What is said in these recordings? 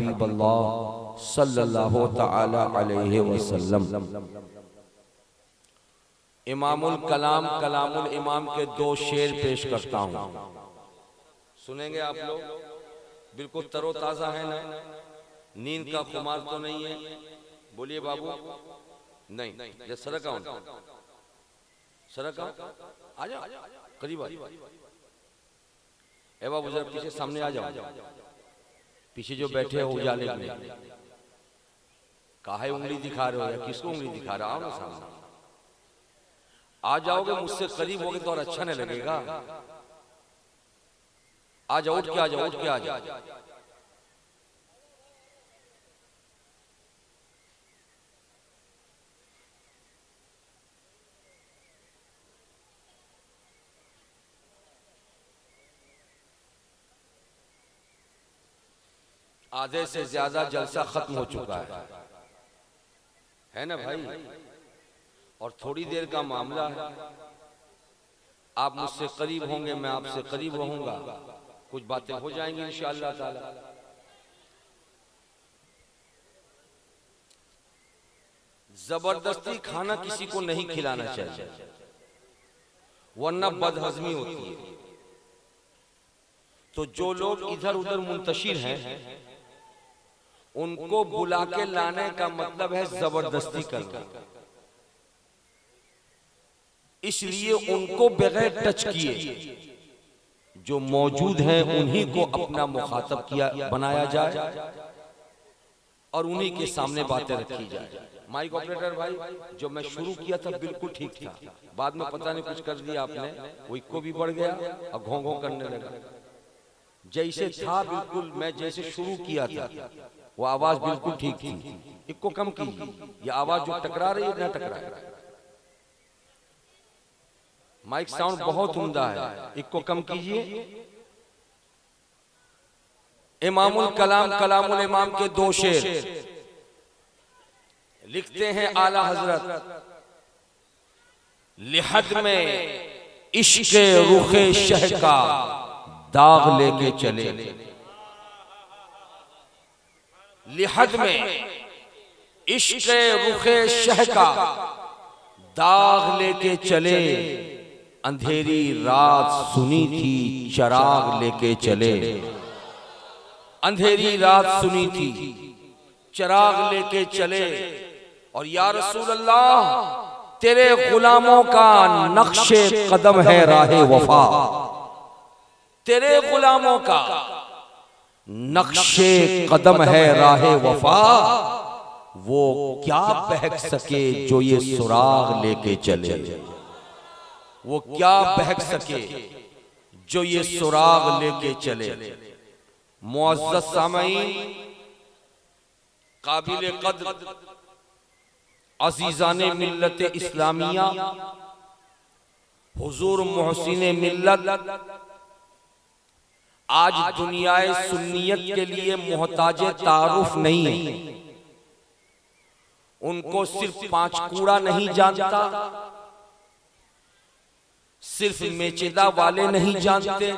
हबीब अल्लाह सल्लल्लाहु तआला अलैहि वसल्लम। इमामुल कलाम कलामुल इमाम के दो शेर पेश करता हूँ, सुनेंगे आप लोग। बिल्कुल तरोताजा है ना, नींद का खुमार तो नहीं है? बोलिए बाबू। नहीं, ये सड़क आओ, सड़क आओ, आ जाओ करीब आ जाओ। ए बाबू जरा पीछे सामने आ जाओ, पीछे जो बैठे हो उजाले में काहे उंगली दिखा रहे हो या किसको उंगली दिखा रहे हो? आओ ना सामने, आ जाओगे मुझसे करीब होगे तो और अच्छा नहीं लगेगा। आ जाओ, उठ के आ जाओ, उठ के आ जाओ। आधे से ज्यादा जलसा खत्म हो चुका है ना भाई? और थोड़ी देर का मामला है। आप मुझसे करीब होंगे, मैं आपसे करीब रहूंगा, कुछ बातें हो जाएंगी इंशाअल्लाह ताला। जबरदस्ती खाना किसी को नहीं खिलाना चाहिए, वरना बदहजमी होती है। तो जो लोग इधर उधर मुंतशिर हैं उनको बुला के लाने का मतलब है जबरदस्ती करना। इसलिए उनको बगैर टच किए जो मौजूद हैं उन्हीं को अपना मुखातब किया बनाया जाए और उन्हीं के सामने बातें रखी जाए। माइक ऑपरेटर भाई, जो मैं शुरू किया था बिल्कुल ठीक था, बाद में पता नहीं कुछ कर दिया आपने, वो इको भी बढ़ गया और घों घों करने लगा। जैसे था बिल्कुल, मैं जैसे शुरू किया था वो आवाज बिल्कुल ठीक थी। इको कम कीजिए, ये आवाज जो टकरा रही है ना टकराए। माइक साउंड बहुत उम्दा है, इको कम कीजिए। इमामुल कलाम कलामुल इमाम के दो शेर लिखते हैं आला हजरत। लिहद में इश्क़ रुखे शह का दाग लेके चले, लिहद में इश्क़ रुखे शह का दाग लेके चले। अंधेरी रात सुनी थी चिराग लेके चले, अंधेरी रात सुनी थी चिराग लेके चले। और या रसूल अल्लाह तेरे गुलामों का नक्शे कदम है राहे वफा, तेरे गुलामों का नक्शे कदम है राहे वफा। वो क्या बहक सके जो ये सुराग लेके चले, वो क्या बहक सके जो ये सुराग लेके चले। मुअज़्ज़ज़ सामईन, काबिल कद्र अज़ीज़ाने मिल्लत इस्लामिया, हुजूर मुहसिने मिल्लत आज दुनियाए सुन्नियत के लिए मोहताजे तारुफ नहीं है। उनको सिर्फ पांच कूड़ा नहीं जानता, सिर्फ मेचेदा वाले नहीं जानते,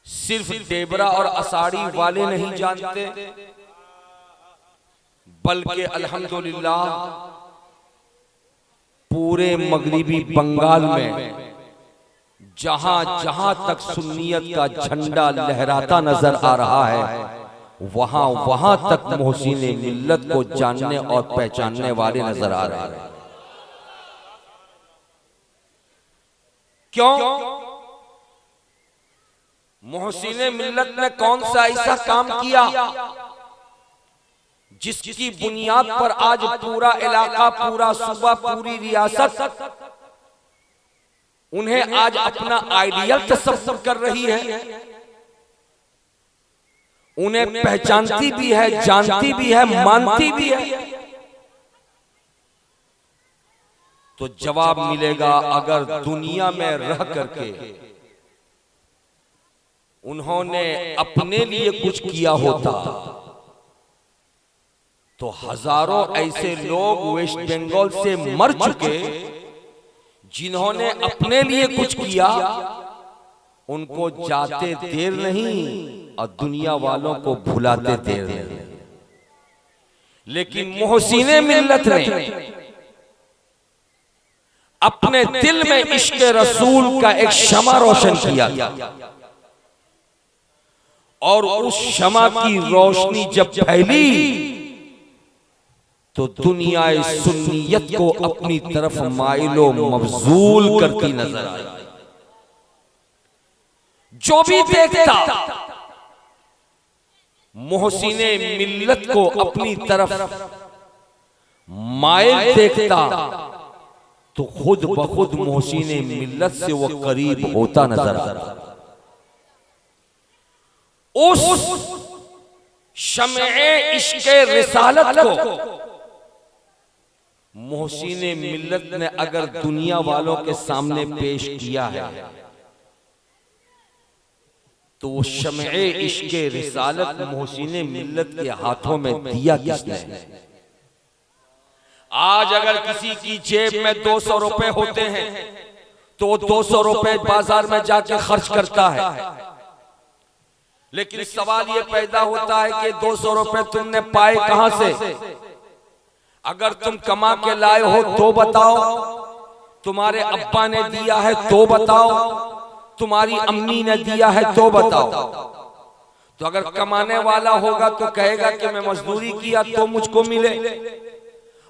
सिर्फ डेबरा और असाड़ी वाले नहीं जानते, बल्कि अल्हम्दुलिल्लाह पूरे मगरिबी बंगाल में जहां जहां तक सुन्नियत का झंडा लहराता नजर आ रहा है, वहां वहां तक मोहसिने मिल्लत को जानने और पहचानने वाले नजर आ रहे हैं। क्यों? मोहसिने मिल्लत ने कौन सा ऐसा काम किया जिसकी बुनियाद पर आज पूरा इलाका, पूरा सूबा, पूरी रियासत उन्हें आज अपना आइडियल तसव्वुर कर रही है, उन्हें पहचानती भी है, जानती भी है, मानती भी है। तो जवाब मिलेगा अगर दुनिया में रह करके उन्होंने अपने लिए कुछ किया होता तो हजारों ऐसे लोग वेस्ट बंगाल से मर चुके जिन्होंने अपने लिए कुछ किया, उनको जाते देर नहीं और दुनिया वालों को भुलाते देर नहीं। लेकिन मोहसिने मिल्लत ने अपने दिल में इश्क रसूल का एक शमा रोशन किया और उस शमा की रोशनी जब फैली तो दुनिया सुन्नियत को अपनी तरफ माइलो मबजूल करती नजर आई। जो भी देखता मोहसिने मिल्लत को अपनी तरफ माइल देखता तो खुद ब खुद मोहसिने मिल्लत से वो करीब होता नजर आता। उस शम्ए इश्क़े रिसालत को मोहसिने मिल्लत ने अगर दुनिया वालों के सामने पेश किया है तो वो शम्ए इश्क़े रिसालत मोहसिने मिल्लत के हाथों में दिया किसने? आज अगर किसी की जेब में 200 रुपए होते हैं तो 200 रुपए बाजार में जाके खर्च करता है। लेकिन सवाल ये पैदा होता है कि 200 रुपए तुमने पाए कहां से? अगर तुम कमा के लाए हो तो बताओ, तुम्हारे अब्बा ने दिया है तो बताओ, तुम्हारी अम्मी ने दिया है तो बताओ। तो अगर कमाने वाला होगा तो कहेगा कि मैं मजदूरी किया तो मुझको मिले,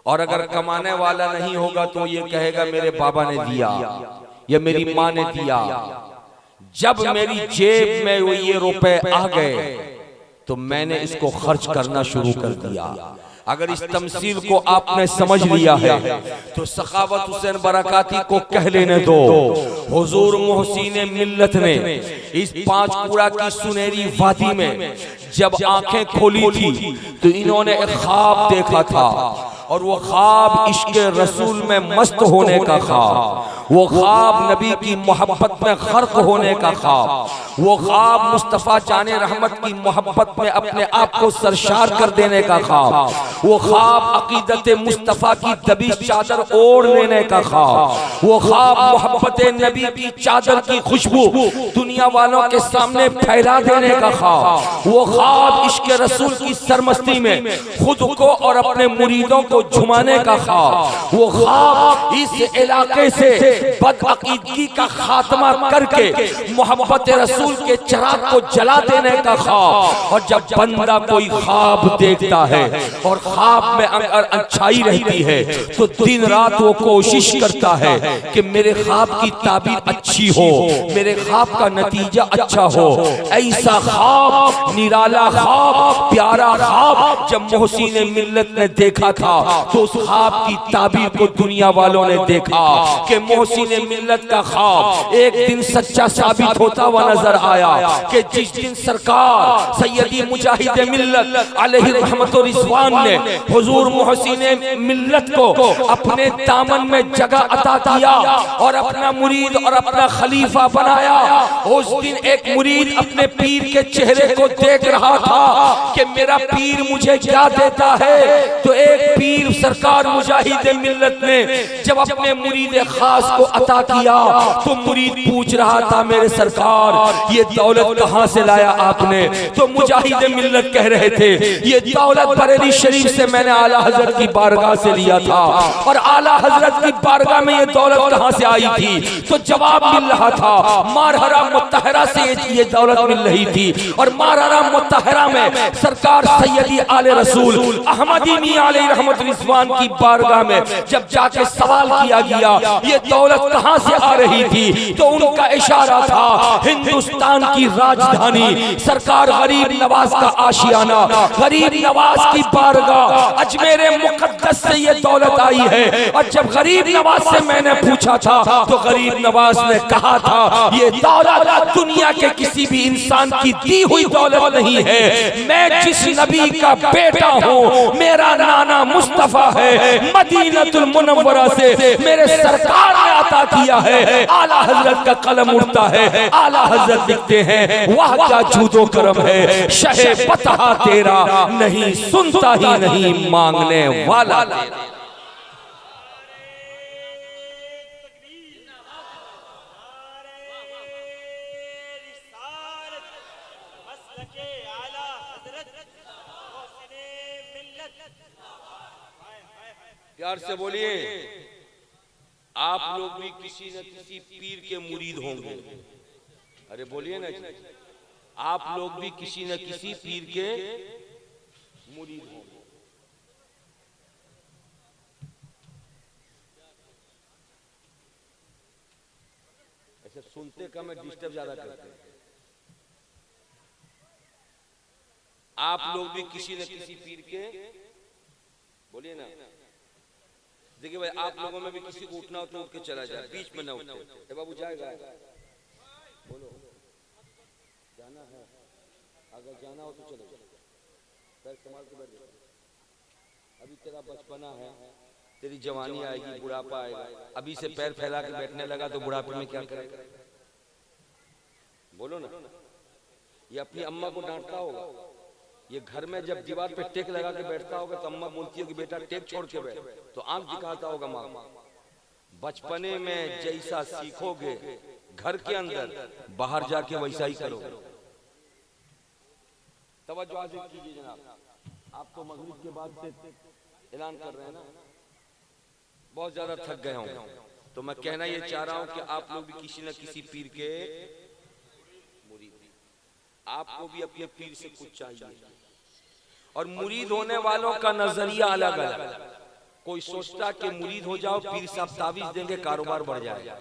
और अगर कमाने वाला नहीं होगा तो ये कहेगा मेरे बाबा ने दिया या मेरी माँ ने दिया। जब मेरी जेब में ये रुपए आ गए तो मैंने इसको खर्च करना शुरू कर दिया। अगर इस तमसील को आपने समझ लिया है तो सखावत हुसैन बरकाती को कह लेने दो। हुजूर मोहसिने मिल्लत ने इस पांच कूड़ा की सुनहरी वादी में जब आंखें खोली थी तो इन्होंने एक ख्वाब देखा था, और वो ख्वाब इश्क़ रसूल में मस्त होने का ख्वाब, वो ख्वाब नबी की मोहब्बत में गर्क होने का ख्वाब, वो ख्वाब मुस्तफ़ा जाने रहमत की मोहब्बत में अपने आप को सरशार कर देने का ख्वाब, वो ख्वाब अकीदत मुस्तफ़ा की दबी चादर ओढ़ लेने का ख्वाब, वो ख्वाब मोहब्बत नबी की चादर की खुशबू दुनिया वालों के सामने फैला देने का ख्वाब, वो ख्वाब इश्क़ रसूल की सरमस्ती में खुद को और अपने मुरीदों को झुमाने का ख्वाब, वो ख्वाब इस इलाके से बदअकीदगी का खात्मा करके मोहब्बत रसूल के चिराग को जला देने का ख्वाब। और जब बंदा कोई ख्वाब देखता है और ख्वाब में अगर अच्छाई रहती है तो दिन रात वो कोशिश करता है कि मेरे ख्वाब की ताबीर अच्छी हो, मेरे ख्वाब का नतीजा अच्छा हो। ऐसा ख्वाब, निराला ख्वाब, प्यारा ख्वाब जब मोहसिने मिल्लत ने देखा था तो उस ख्वाब की ताबीर को दुनिया वालों ने देखा कि मोहसिने मिल्लत का ख्वाब एक दिन सच्चा साबित होता हुआ नजर आया कि जिस दिन सरकार सैयदी मुजाहिद मिल्लत अलैहि रहमत व रिज़वान ने हुजूर मोहसिने मिल्लत को अपने दामन में जगह अता किया और अपना मुरीद और अपना खलीफा बनाया। उस दिन एक मुरीद अपने पीर के चेहरे को देख रहा था कि मेरा पीर मुझे क्या देता है। तो एक पीर सरकार मुजाहिद मिल्लत ने जब अपने मुरीद खास को अता किया तो मुरीद पूछ रहा था मेरे सरकार ये दौलत कहां से लाया आपने? तो मुजाहिद मिल्लत कह रहे थे ये दौलत बरेली शरीफ से मैंने आला हजरत की बारगाह से लिया था। और आला हजरत की बारगाह में ये दौलत कहां से आई थी? तो जवाब मिल रहा था मारहरा मुत्तहरा से ये दौलत मिल रही थी। और मारहरा मुत्तहरा में सरकार सैयदी आले रसूल अहमदी मियां अलैहि रहमत रिज़वान की बारगाह में जब जाके सवाल किया गया ये दौलत कहां से आ रही थी तो उनका इशारा था हिंदुस्तान की राजधानी सरकार गरीब नवाज का आशियाना, गरीब नवाज की बारगाह अजमेर मुकद्दस से ये दौलत आई है। और जब गरीब नवाज से मैंने पूछा था तो गरीब नवाज ने कहा था ये दौलत दुनिया के किसी भी इंसान की दी हुई दौलत नहीं है, मैं जिस नबी का बेटा हूँ, मेरा नाना मुस्तफा है, मदीनतुल मुनव्वरा से मेरे सरकार ने अता किया है। आला हजरत का कलम उठता है, आला हजरत लिखते हैं वाह क्या जूदो करम है, शहे पता तेरा नहीं सुनता ही नहीं मांगने वाला तेरा। प्यार से बोलिए, आप लोग भी किसी न किसी पीर के मुरीद होंगे। अरे बोलिए ना, आप लोग भी किसी न किसी पीर के मुरीद होंगे। ऐसे सुनते कम है, डिस्टर्ब ज्यादा करते हैं। आप लोग भी किसी न किसी पीर के, बोलिए ना। देखिए भाई, आप लोगों में भी किसी को उठना हो तो उठ के चला जाए, बीच में ना उठे। बाबू जाएगा, बोलो जाना है, अगर जाना हो तो चलो, पैर संभाल के बैठ जाओ। अभी तेरा बचपना है, तेरी जवानी आएगी, बुढ़ापा आएगा। अभी से पैर फैला के बैठने लगा तो बुढ़ापे में क्या करेगा? बोलो ना। ये अपनी अम्मा को डांटता होगा, ये घर में जब दीवार पे टेक लगा के बैठता होगा तो अम्मा बोलती है कि बेटा टेक छोड़ के बैठ, तो आंख दिखाता होगा माँ। बचपने में जैसा सीखोगे घर के अंदर, बाहर जाके वैसा ही करोगे। तवज्जो से कीजिए जनाब, आप तो मगरिब के बाद से ऐलान कर रहे हैं ना, बहुत ज्यादा थक गए होंगे। तो मैं कहना ये चाह रहा हूँ कि आप लोग भी किसी न किसी पीर के मुरीद, आपको भी अपने पीर से कुछ चाहिए। और मुरीद होने वालों का नजरिया अलग अलग। कोई सोचता कि मुरीद हो जाओ, पीर साहब तावीज देंगे, कारोबार बढ़ जाएगा।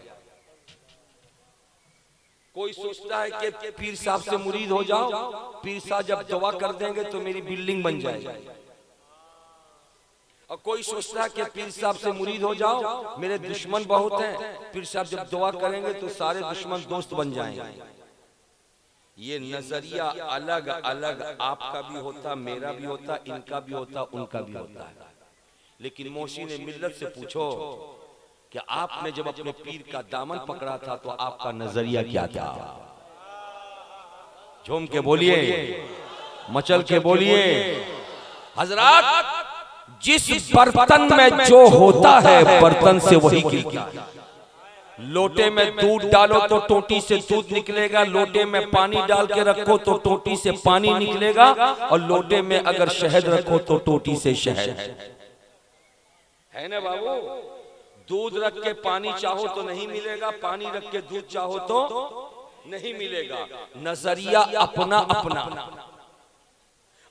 कोई सोचता है कि पीर साहब से मुरीद हो जाओ, पीर साहब जब दुआ कर देंगे तो मेरी बिल्डिंग बन जाएगी। और कोई सोचता है कि पीर साहब से मुरीद हो जाओ, मेरे दुश्मन बहुत हैं, पीर साहब जब दुआ करेंगे तो सारे दुश्मन दोस्त बन जाएंगे। ये नजरिया अलग अलग आपका भी होता, मेरा भी होता, इनका भी होता, उनका भी होता है। लेकिन मोशी ने मिल्लत से पूछो कि आपने जब अपने पीर का दामन पकड़ा था तो आपका नजरिया क्या था? झूम के बोलिए, मचल के बोलिए। हजरात, जिस बर्तन में जो होता है बर्तन से वही गिरता है। लोटे में दूध डालो तो टोटी से दूध निकलेगा, लोटे में पानी डाल के रखो तो टोटी से पानी निकलेगा, और लोटे में अगर शहद रखो तो टोटी से शहद है ना बाबू। दूध रख के पानी चाहो तो नहीं मिलेगा, पानी रख के दूध चाहो तो नहीं मिलेगा। नजरिया अपना अपना,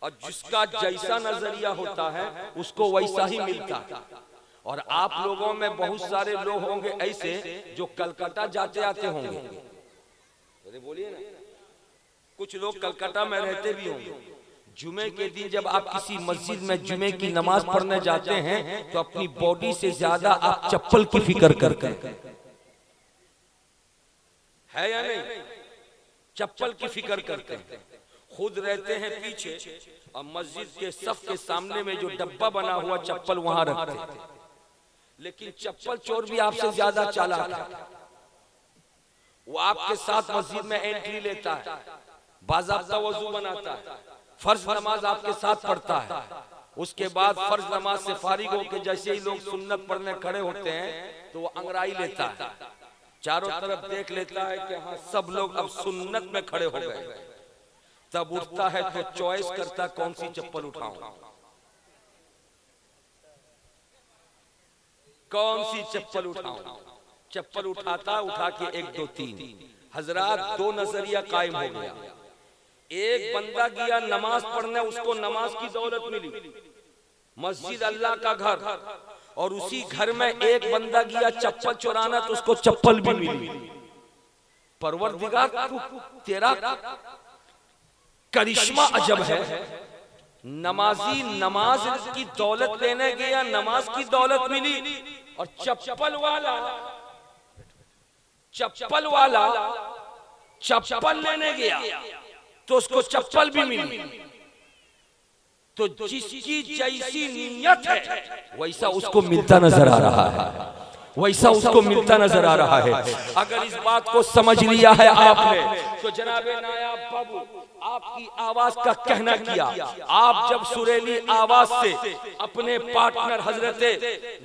और जिसका जैसा नजरिया होता है उसको वैसा ही मिलता है। और आप लोगों में बहुत सारे लोग होंगे ऐसे जो कलकत्ता जाते आते होंगे। अरे बोलिए ना, कुछ लोग कलकत्ता में रहते भी होंगे। जुमे के दिन जब आप किसी मस्जिद में जुमे की नमाज पढ़ने जाते हैं तो अपनी बॉडी से ज्यादा आप चप्पल की फिक्र करते हैं, है या नहीं? चप्पल की फिक्र करते हैं। खुद रहते हैं पीछे और मस्जिद के सफ के सामने में जो डब्बा बना हुआ चप्पल वहां रखते हैं। लेकिन चप्पल चोर भी आपसे ज्यादा चालाक है। वो आपके साथ मस्जिद में एंट्री लेता है, बाज़ाब्ता वजू बनाता है, फर्ज नमाज आपके साथ पढ़ता है। उसके बाद फर्ज नमाज से फारिग होकर जैसे ही लोग सुन्नत पढ़ने खड़े होते हैं तो वो अंगड़ाई लेता है, चारों तरफ देख लेता है कि हाँ सब लोग अब सुन्नत में खड़े हो गए। तब उठता है तो चॉइस करता कौन सी चप्पल उठाऊं, कौन सी चप्पल उठाऊं। चप्पल उठाता, उठा के 1 2 3। हजरात, 2 नजरिया कायम हो गया। एक बंदा गया नमाज पढ़ने, उसको नमाज की दौलत मिली, मस्जिद अल्लाह का घर, और उसी घर में एक बंदा गया चप्पल चुराना तो उसको चप्पल भी मिली। परवरदिगार, तेरा करिश्मा अजब है। नमाजी नमाज की दौलत लेने गया, नमाज की दौलत मिली, और चप्पल वाला चप्पल लेने गया तो उसको चप्पल भी मिली। तो जिसकी जैसी नीयत है वैसा उसको मिलता नजर आ रहा है, वैसा उसको मिलता नजर आ रहा है। अगर इस बात को समझ लिया है आपने तो जनाबे नायाब बाबू, आपकी आवाज का कहना किया। आप जब सुरीली आवाज से अपने पार्टनर हजरत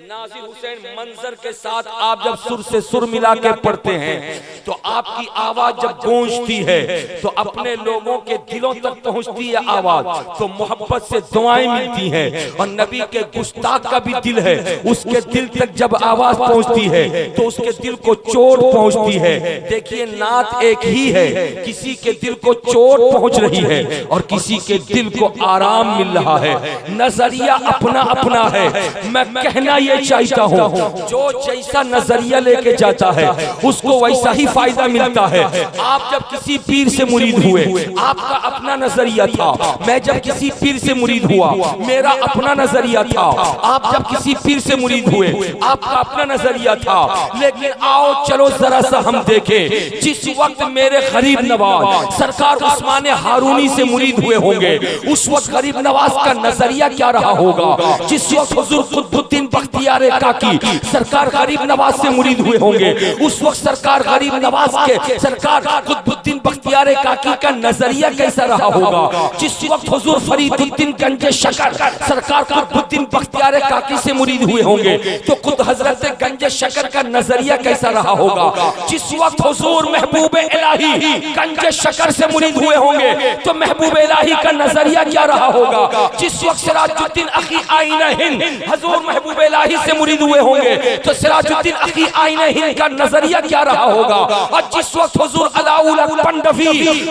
नाज़िर हुसैन मंजर के साथ आप जब सुर से सुर मिला के पढ़ते हैं तो आपकी आवाज जब गूंजती है तो अपने लोगों के दिलों तक पहुंचती है आवाज, तो मोहब्बत से दुआएं मिलती हैं। और नबी के गुस्ताख का भी दिल है, उसके दिल तक जब आवाज पहुंचती है तो उसके दिल को चोट पहुंचती है। देखिए नात एक ही है, किसी के दिल को चोट पहुंच रही है और किसी के दिल को आराम मिल रहा है। नजरिया अपना अपना है। मैं कहना ये चाहता हूँ, जो जैसा नजरिया लेके जाता है उसको वैसा ही फायदा मिलता है। आप जब किसी पीर से मुरीद हुए, आपका अपना नजरिया था। मैं जब किसी पीर से मुरीद हुआ, मेरा अपना नजरिया था। आप जब किसी पीर से मुरीद हुए, आपका अपना नजरिया था। लेकिन आओ चलो जरा सा हम देखें, जिस वक्त मेरे गरीब नवाज सरकार उस्मान हारूनी से मुरीद हुए होंगे, उस वक्त गरीब नवाज का नजरिया क्या रहा होगा। जिस वक्त हुजूर कुतुबुद्दीन बख्तियार काकी सरकार गरीब नवाज से मुरीद हुए होंगे, उस वक्त सरकार गरीब नवाज के सरकार कुतुबुद्दीन बख्तियार काकी का नजरिया कैसा रहा होगा। जिस वक्त हुजूर फरीदुद्दीन गंजे शकर सरकार कुतुबुद्दीन बख्तियार काकी से मुरीद हुए होंगे, तो खुद हजरत गंजे शकर का नजरिया कैसा रहा होगा। जिस वक्त हुजूर महबूब इलाही गंजे शकर से मुरीद हुए होंगे तो महबूब इलाही का नजरिया क्या रहा होगा। जिस वक्त सिराजुद्दीन अखी आईना हिंद हुजूर महबूब इलाही से मुरीद हुए होंगे तो सिराजुद्दीन अखी आईना हिंद का नजरिया क्या रहा होगा। और जिस वक्त हुजूर अलाउल हक पंडवी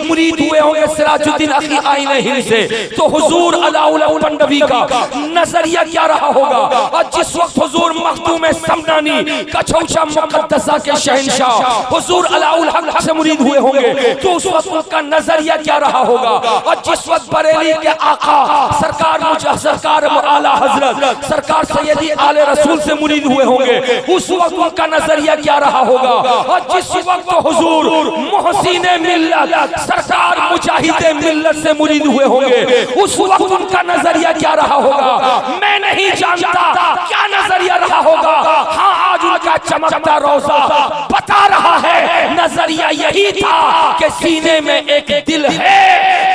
मुरीद हुए होंगे सिराजुद्दीन अखी आईना हिंद से, तो हुजूर अलाउल हक पंडवी का नजरिया क्या रहा होगा। और जिस वक्त हुजूर मखदूम समदानी कछौचा मुकद्दसा के शहंशाह हुजूर अलाउल हक से मुरीद हुए होंगे तो उस वक्त उनका नजरिया क्या रहा होगा। और जिस वक्त बरेली के आका सरकार सरकार आला हजरत सरकार सैयदी आले रसूल से मुरीद हुए होंगे, उस वक्त उनका नजरिया क्या रहा होगा। और जिस वक्त हुजूर मोहसिने मिल्लत सरकार मुजाहिदे मिल्लत से मुरीद हुए होंगे, उस वक्त उनका नजरिया क्या रहा होगा। मैं नहीं जानता क्या नजरिया रहा होगा। हाँ, आज उनका चमकता रोजा बता रहा है नजरिया यही था कि सीने में एक दिल है,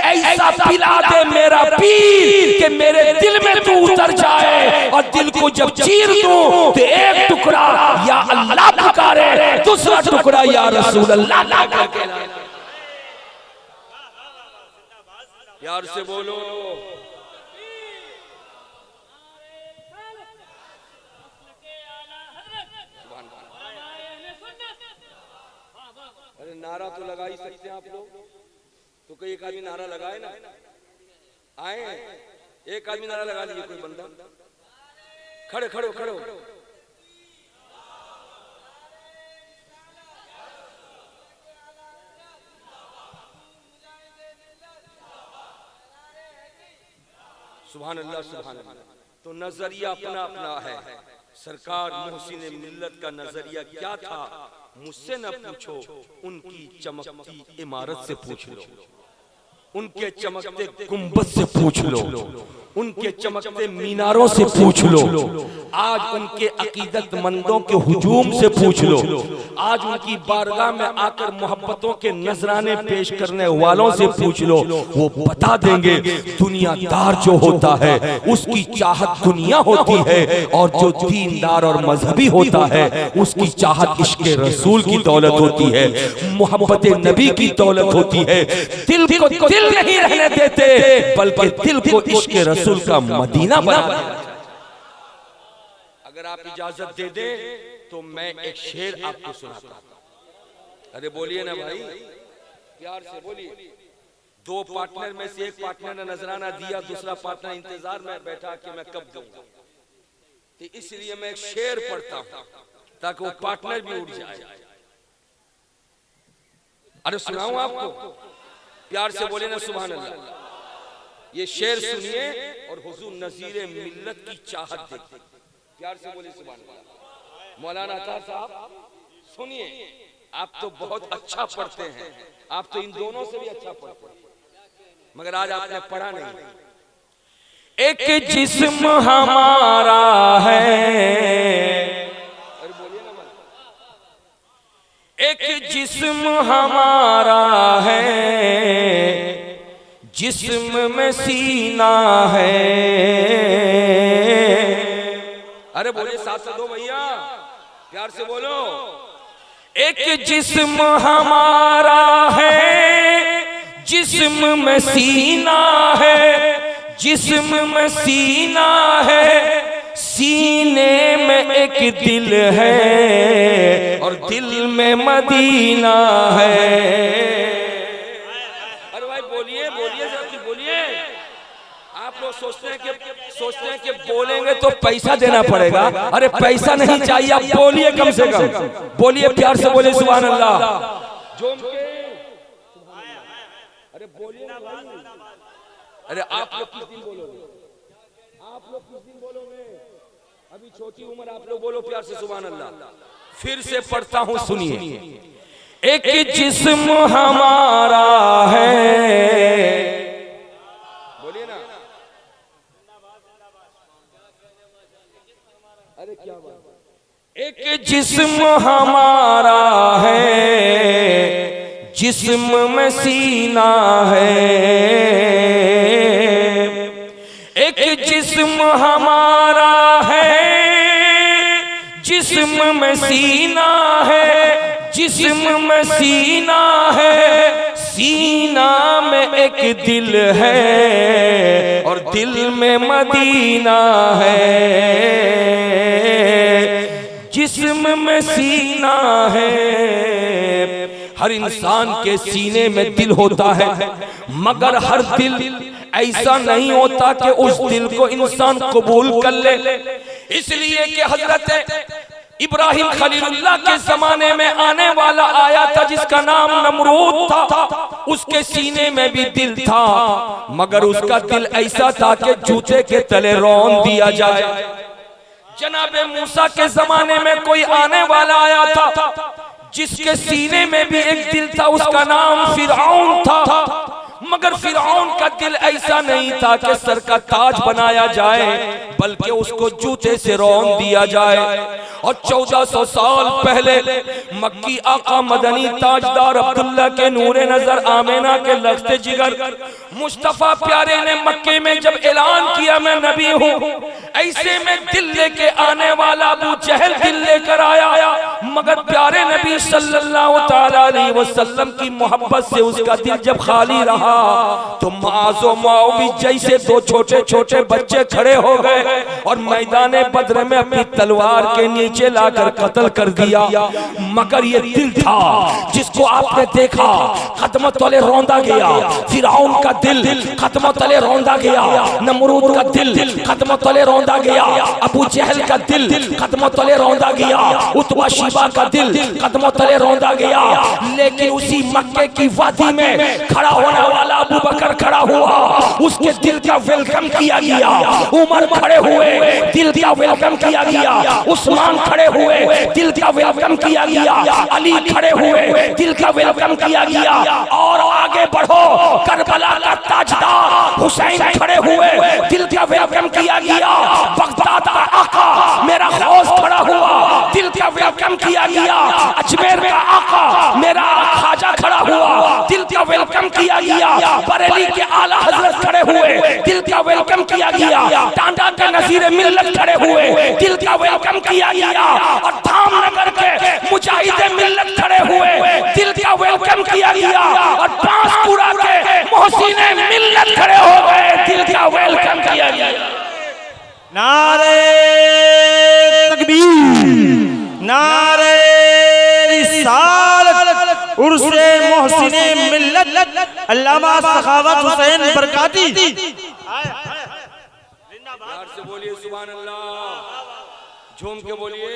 ऐसा पिला दे मेरा पीर कि मेरे दिल में तू उतर जाए। और दिल को जब चीर दूं तो एक टुकड़ा या अल्लाह पुकारे, दूसरा टुकड़ा या रसूल अल्लाह। यार से बोलो नारा तो लगा ही सकते हैं आप लोग, तो कोई एक आदमी नारा लगाए ना, आए एक आदमी नारा लगा लीजिए, कोई बंदा खड़े खड़े खड़े सुभान अल्लाह सुभान अल्लाह। तो नजरिया अपना अपना है। सरकार मोहसिन मिल्लत का नजरिया क्या था मुझसे न पूछो, उनकी चमकती इमारत से पूछ लो, उनके चमकते गुंबद से पूछ लो, उनके चमकते मीनारों से पूछ लो, आज उनके अकीदतमंदों के हुजूम से पूछ लो, आज उनकी बारगाह में आकर मोहब्बतों के नजराने पेश करने वालों से पूछ लो। वो बता देंगे दुनियादार जो होता है उसकी चाहत दुनिया होती है, और जो दीनदार और मजहबी होता है उसकी चाहत इश्क़ रसूल की दौलत होती है, मोहब्बत नबी की दौलत होती है। दिल को दिल नहीं रहने देते, बल्कि दिल को इश्क़ रसूल का मदीना बना देते। अगर आप इजाजत दे दें तो मैं एक शेर आपको सुनाता हूं। अरे बोलिए ना भाई, प्यार से बोलिए। दो पार्टनर में से एक पार्टनर ने नजराना दिया, दूसरा पार्टनर इंतजार में बैठा कि मैं कब दूंगा, तो इसलिए मैं एक शेर पढ़ता हूं ताकि वो पार्टनर भी उड़ जाए। अरे सुनाऊं आपको, प्यार से बोले ना सुभान अल्लाह। ये शेर सुनिए और हुजूर नज़ीर मिल्लत की चाहत देखिए। प्यार से बोले सुभान अल्लाह। मौलाना अता साहब सुनिए, आप तो बहुत अच्छा पढ़ते हैं, आप तो इन दोनों से भी अच्छा पढ़ते हैं, मगर आज आपने पढ़ा नहीं। एक जिस्म हमारा है, एक जिस्म हमारा है, जिस्म में सीना है। अरे बोलिए साथ से दो भैया, प्यार से बोलो। एक जिस्म हमारा है, जिस्म में सीना है, जिस्म में सीना है, सीने में एक दिल है और दिल में मदीना है। अरे भाई बोलिए बोलिए जरा बोलिए। आप लोग सोचते हैं कि बोलेंगे तो पैसा देना पड़ेगा। अरे पैसा नहीं चाहिए, आप बोलिए कम से कम, बोलिए प्यार से बोलिए सुभान अल्लाह। अरे बोलिए। अरे आप लोग किस दिन बोलोगे? आप लोग किस दिन बोलोगे? अभी छोटी उम्र, आप लोग बोलो प्यार से सुभान अल्लाह। फिर से पढ़ता हूँ सुनिए। एक जिस्म हमारा है, बोलिए ना। अरे क्या बात। एक जिस्म हमारा है, जिस्म में सीना है। एक जिस्म हमारा है, जिस्म में सीना है, जिस्म में सीना है, सीना में एक दिल है और दिल में मदीना है। जिस्म में सीना है। हर इंसान के सीने में दिल होता है, मगर हर दिल ऐसा नहीं होता कि उस दिल को इंसान कबूल कर ले। इसलिए कि हजरत इब्राहिम खलीलुल्लाह के जमाने में आने वाला आया था जिसका नाम नमरूद था, उसके सीने में भी दिल था, मगर उसका दिल ऐसा था कि जूते के तले रौंद दिया जाए। जनाबे मूसा के जमाने में कोई आने वाला आया था जिसके सीने में भी एक दिल था, उसका नाम फिरऔन था, मगर फिरऔन का दिल ऐसा नहीं था कि सर का ताज बनाया जाए, बल्कि उसको जूते से रौंद दिया जाए। और 1400 साल पहले मक्की आका मदनी ताजदार अब्दुल्ला के नूरे नजर आमेना के लख्ते जिगर मुस्तफा प्यारे ने मक्के में जब ऐलान किया मैं नबी हूँ, ऐसे में दिल लेके आने वाला अबू जहल दिल लेकर आया, मगर प्यारे नबी सल्लल्लाहु तआला अलैहि वसल्लम की मोहब्बत से उसका दिल जब खाली रहा तो माज़ व मुआविज जैसे दो छोटे छोटे बच्चे खड़े हो गए और मैदान बद्र में अपनी तलवार के नीचे लाकर कत्ल कर दिया। मगर ये दिल था जिसको आपने देखा कदमों तले रौंदा गया, फिरऔन का दिल कदमों तले रौंदा गया, नमरूद का दिल कदमों तले रौंदा गया, अबू जहल का दिल कदमों तले रौंदा गया, उतबा शिबा का दिल कदमों तले रौंदा गया। लेकिन उसी मक्के की वादी में खड़ा होने वाला अबू बकर खड़ा हुआ, उसके दिल का वेलकम किया गया। उमर खड़े हुए, दिल का वेलकम किया गया। उस्मान खड़े हुए, दिल का वेलकम किया गया। अली खड़े हुए, दिल का वेलकम किया गया। और आगे बढ़ो, करबला का ताजदार हुसैन खड़े हुए, दिल का वेलकम किया गया। बगदाद का आका मेरा गौस खड़ा हुआ, दिल का वेलकम किया गया। अजमेर का आका मेरा ख्वाजा खड़ा हुआ, दिल का वेलकम किया गया। बरेली के आला हजरत खड़े हुए, दिल का वेलकम किया गया। टांडा के नजीर मिल्लत खड़े हुए, दिल का वेलकम किया गया। और धामनगर के मुजाहिद मिल्लत खड़े हुए, दिल का वेलकम किया गया। और बांसपुरा के मोहसिन मिल्लत खड़े हो गए, दिल का वेलकम किया गया। नारे तकबीर, नारे रिसालत, उर्से मोहसिने मिल्लत अल्लामा सखावत हुसैन बरकाती। प्यार से बोलिए सुभान अल्लाह, झूम के बोलिए।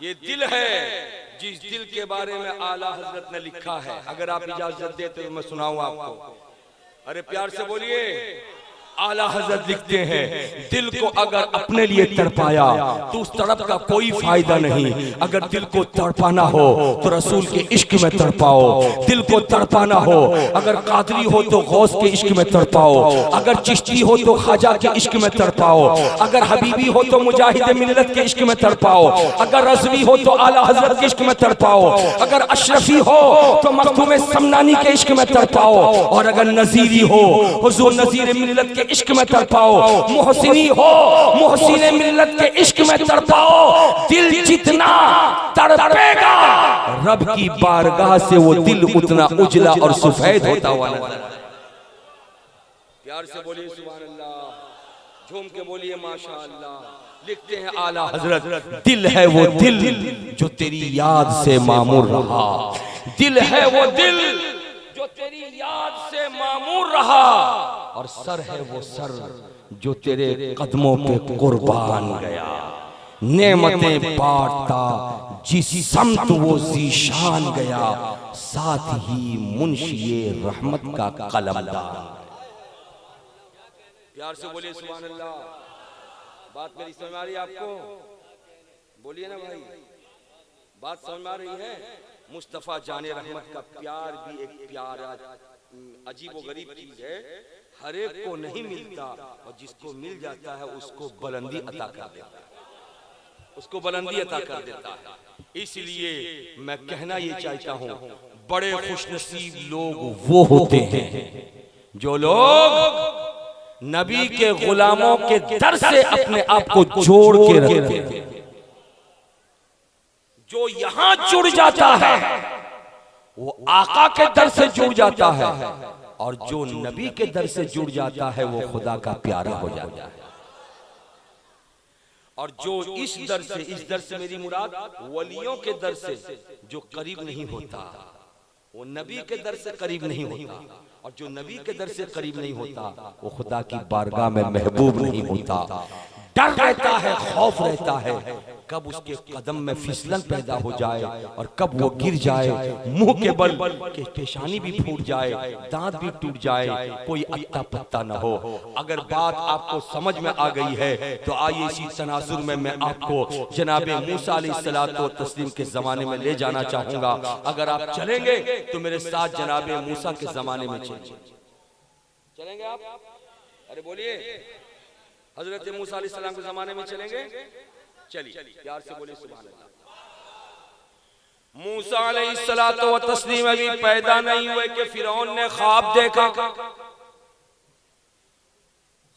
ये दिल है जिस दिल के बारे में आला हजरत ने लिखा है। अगर आप इजाजत देते तो मैं सुनाऊं आपको। अरे प्यार से बोलिए। आला हजरत लिखते हैं दिल को अगर अपने लिए तड़पाया तो उस तड़प का कोई फायदा नहीं। अगर दिल को तड़पाना हो तो रसूल के इश्क में तड़पाओ। दिल को तड़पाना हो अगर कादरी हो तो गौस के इश्क में तड़पाओ। अगर चिश्ती हो तो ख्वाजा के इश्क में तड़पाओ। अगर हबीबी हो तो मुजाहिद मिल्लत के इश्क में तड़पाओ। अगर रज़वी हो तो आला हजरत के इश्क में तड़पाओ। अगर अशरफी हो तो मखदूम समनानी के इश्क में तड़पाओ। और अगर नजीरी हो हुजूर नजीर मिल्लत के इश्क में तड़पाओ। मोहसिनी हो मोहसिन मिल्लत के इश्क में तड़पाओ। दिल जितना तड़पेगा रब की बारगाह से वो दिल उतना उजला और सफेद होता हुआ नजर आए। प्यार से बोलिए सुभान अल्लाह, झूम के बोलिए माशा अल्लाह। लिखते हैं आला हजरत दिल है वो दिल जो तेरी याद से मामूर रहा। दिल है वो दिल जो तेरी याद से मामूर रहा। और सर है वो सर जो तेरे कदमों पे कुर्बान गया। नेमतें बांटता जिस समत वो ज़ीशान गया। साथ ही मुंशिए रहमत का कलमदार। प्यार से बोलिए सुभान अल्लाह। बात मेरी समझ आ रही है आपको? बोलिए ना भाई, बात समझ आ रही है? मुस्तफ़ा जाने रहमत का प्यार भी एक प्यारा अजीब व गरीब चीज है। हर एक को नहीं मिलता और जिसको मिल जाता है उसको बुलंदी अता कर देता है, उसको बुलंदी अता कर देता है। इसलिए मैं कहना ये चाहता हूँ बड़े खुशनसीब लोग वो होते हैं जो लोग नबी के गुलामों के दर से अपने आप को जोड़ के रखते हैं। जो यहां जुड़ जाता है वो आका के दर से जुड़ जाता है और जो नबी के दर से जुड़ जाता है वो खुदा का प्यारा हो जाता है। और जो इस दर से मेरी मुराद वलियों के दर से जो करीब नहीं होता वो नबी के दर से करीब नहीं होता। और जो नबी के दर से करीब नहीं होता वो खुदा की बारगाह में महबूब नहीं होता। डर रहता है, खौफ रहता है कब उसके कदम में फिसलन पैदा हो जाए और कब वो गिर जाए, मुंह के बल के पेशानी भी फूट जाए, दांत भी टूट जाए, कोई अत्ता पत्ता न हो। अगर बात आपको समझ में आ गई है तो आइए इसी तनाजुर में मैं आपको जनाबे मूसा अलैहिस्सलातो तस्लीम के जमाने में ले जाना चाहूंगा। अगर आप चलेंगे तो मेरे साथ जनाबे मूसा के जमाने में चलेंगे आप? अरे बोलिए, हजरत मूसा अलैहिस्सलाम के जमाने में चलेंगे? चलिए प्यार से बोलिए सुभान अल्लाह। मूसा अलैहिस्सलातो व तस्लीम अभी पैदा नहीं हुए कि फिरौन ने ख्वाब देखा।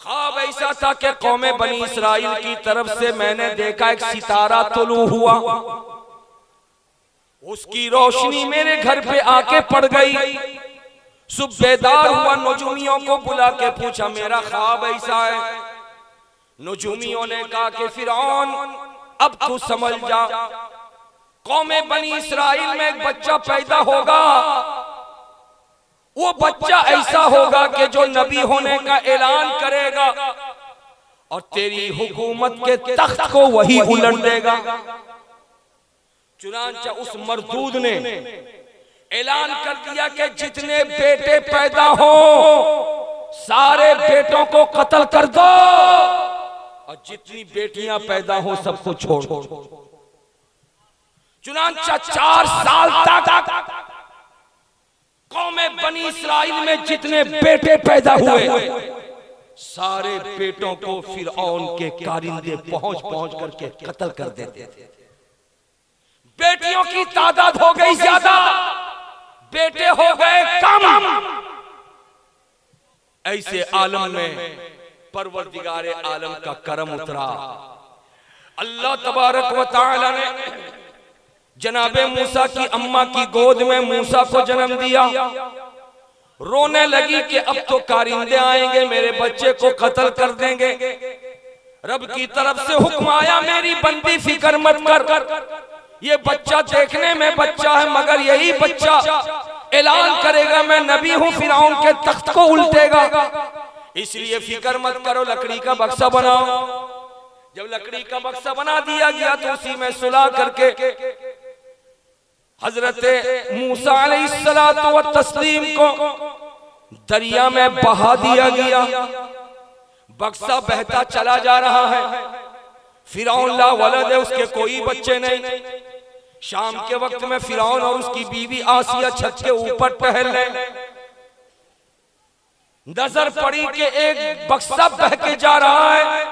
ख्वाब ऐसा था कि कौमे बनी इसराइल की तरफ से मैंने देखा एक सितारा तुलू हुआ, उसकी रोशनी मेरे घर पे आके पड़ गई। सुबह बेदार हुआ, नजूमियों को बुला के पूछा मेरा ख्वाब ऐसा है। नजूमियों ने कहा कि फिरौन अब तू समझ जा, कौमे बनी इसराइल में एक बच्चा पैदा होगा, वो बच्चा ऐसा होगा कि जो नबी होने का ऐलान करेगा और तेरी हुकूमत के तख्त को वही उलट देगा। चुनांचे उस मरदूद ने ऐलान कर दिया कि जितने बेटे पैदा हो सारे बेटों को कत्ल कर दो और जितनी बेटियां पैदा हो सबको छोड़ दो। चुनांचे 4 साल तक कौमे बनी इसराइल में जितने बेटे पैदा हुए सारे बेटों को फिरऔन के कारिंदे पहुंच करके कत्ल कर देते थे। बेटियों की तादाद हो गई ज्यादा, बेटे हो गए कम। ऐसे आलम में परवरदिगारे आलम का करम उतरा। अल्लाह तबारक व तआला ने जनाबे मूसा की अम्मा की गोद में मूसा को जन्म दिया। रोने लगी कि अब तो कारिंदे आएंगे, मेरे बच्चे को कत्ल कर देंगे। रब की तरफ से हुक्म आया, मेरी बंदी फिक्र मत कर, ये बच्चा देखने में बच्चा है मगर यही बच्चा ऐलान करेगा मैं नबी हूं, फिरौन के तख्त को उल्टेगा। इसलिए फिक्र मत करो, लकड़ी का बक्सा बनाओ। जब लकड़ी का बक्सा बना दिया गया तो उसी में सुलह करके हजरत मूसा अलैहिस्सलातो व तस्लीम को दरिया में बहा दिया गया। बक्सा बहता चला जा रहा है। फिरौन ला वलद है, उसके कोई बच्चे नहीं। शाम के वक्त में फिरौन और उसकी बीवी आसिया छत के ऊपर टहल रहे, नजर पड़ी कि एक बक्सा बह के जा रहा है।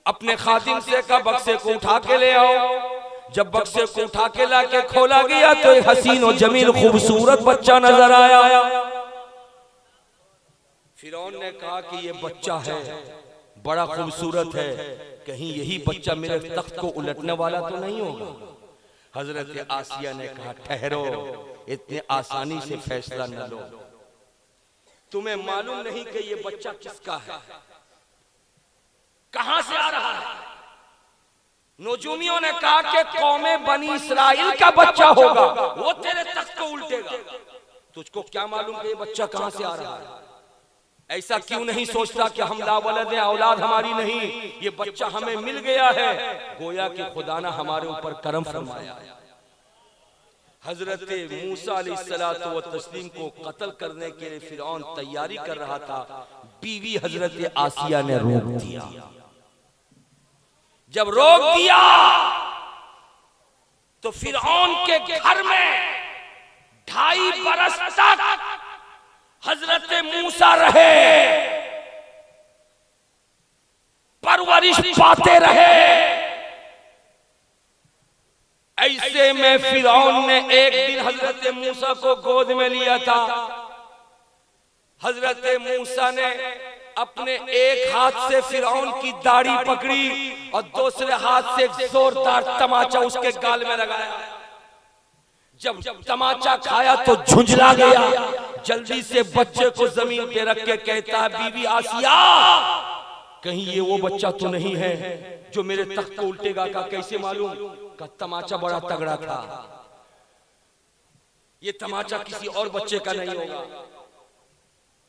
अपने खादिम से कहा बक्से को उठा के ले आओ। जब बक्से को उठा के लाके खोला गया तो एक हसीन और जमील खूबसूरत बच्चा नजर आया। फिरौन ने कहा कि ये बच्चा है, बड़ा खूबसूरत है, कहीं यही बच्चा मेरे तख्त को उलटने वाला तो नहीं होगा। हजरत आसिया ने कहा ठहरो, इतने आसानी से फैसला न लो। तुम्हें मालूम नहीं कि ये बच्चा किसका है, कहां से आ रहा है। नजूमियों ने कहा कि कौमे बनी इसराइल का बच्चा होगा, वो तेरे तख्त को उल्टेगा। तुझको क्या मालूम कि ये बच्चा कहां से आ रहा है। ऐसा क्यों नहीं सोचता कि हम लावलद हैं, औलाद हमारी नहीं, ये बच्चा हमें मिल गया है। गोया कि खुदा ने हमारे ऊपर करम फरमाया। हजरत मूसा अलैहिस्सलातु व तस्लीम को कत्ल करने के लिए फिरौन तैयारी कर रहा था। बीवी हजरत आसिया ने रोक दिया। जब रोक दिया तो फिरौन के घर में 2.5 बरस तक हजरत मूसा रहे, परवरिश पाते रहे। ऐसे में फिरौन ने एक दिन हजरत मूसा को गोद में लिया था। हजरत मूसा ने अपने एक हाथ से फिरौन की दाढ़ी पकड़ी और दूसरे हाथ से जोरदार तमाचा उसके गाल में लगाया। जब तमाचा खाया तो झुंझला गया। जल्दी से बच्चे को जमीन पे रख के कहता है बीवी आसिया, कहीं ये वो बच्चा तो नहीं है जो मेरे तख्त को उल्टेगा। का कैसे मालूम? का तमाचा बड़ा तगड़ा था, ये तमाचा किसी और बच्चे का नहीं होगा,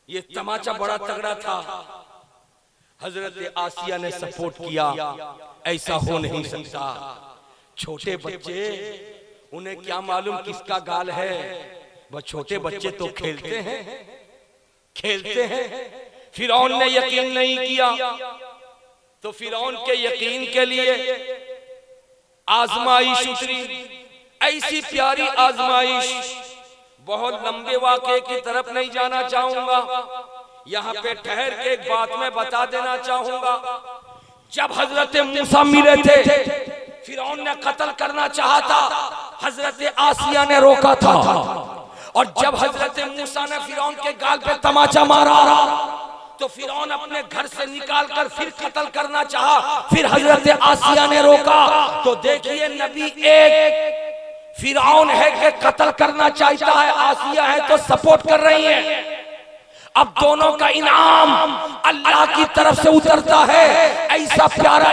ये तमाचा बड़ा तगड़ा था। हजरत आसिया ने सपोर्ट किया, ऐसा हो नहीं सकता। छोटे बच्चे, उन्हें क्या मालूम किसका गाल है। वह छोटे बच्चे तो खेलते हैं। फिरौन ने यकीन नहीं किया तो फिरौन के यकीन के लिए आजमाइश उतरी। ऐसी प्यारी आजमाइश, बहुत लंबे वाक़े की तरफ नहीं जाना चाहूंगा, यहाँ पे ठहर के एक बात में बता देना चाहूंगा। जब हजरत मूसा मिले थे, फिरौन ने कत्ल करना चाहा था, हजरत आसिया ने रोका था। और जब हजरत मूसा ने फिरौन के गाल पे तमाचा मारा तो फिरौन अपने घर से निकालकर फिर कत्ल करना चाहा, फिर हजरत आसिया ने रोका। तो देखिए नबी एक, फिरौन है कि कत्ल करना चाहता है, आसिया है तो सपोर्ट कर रही है। अब दोनों का इनाम अल्लाह की तरफ से उतरता है। ऐसा प्यारा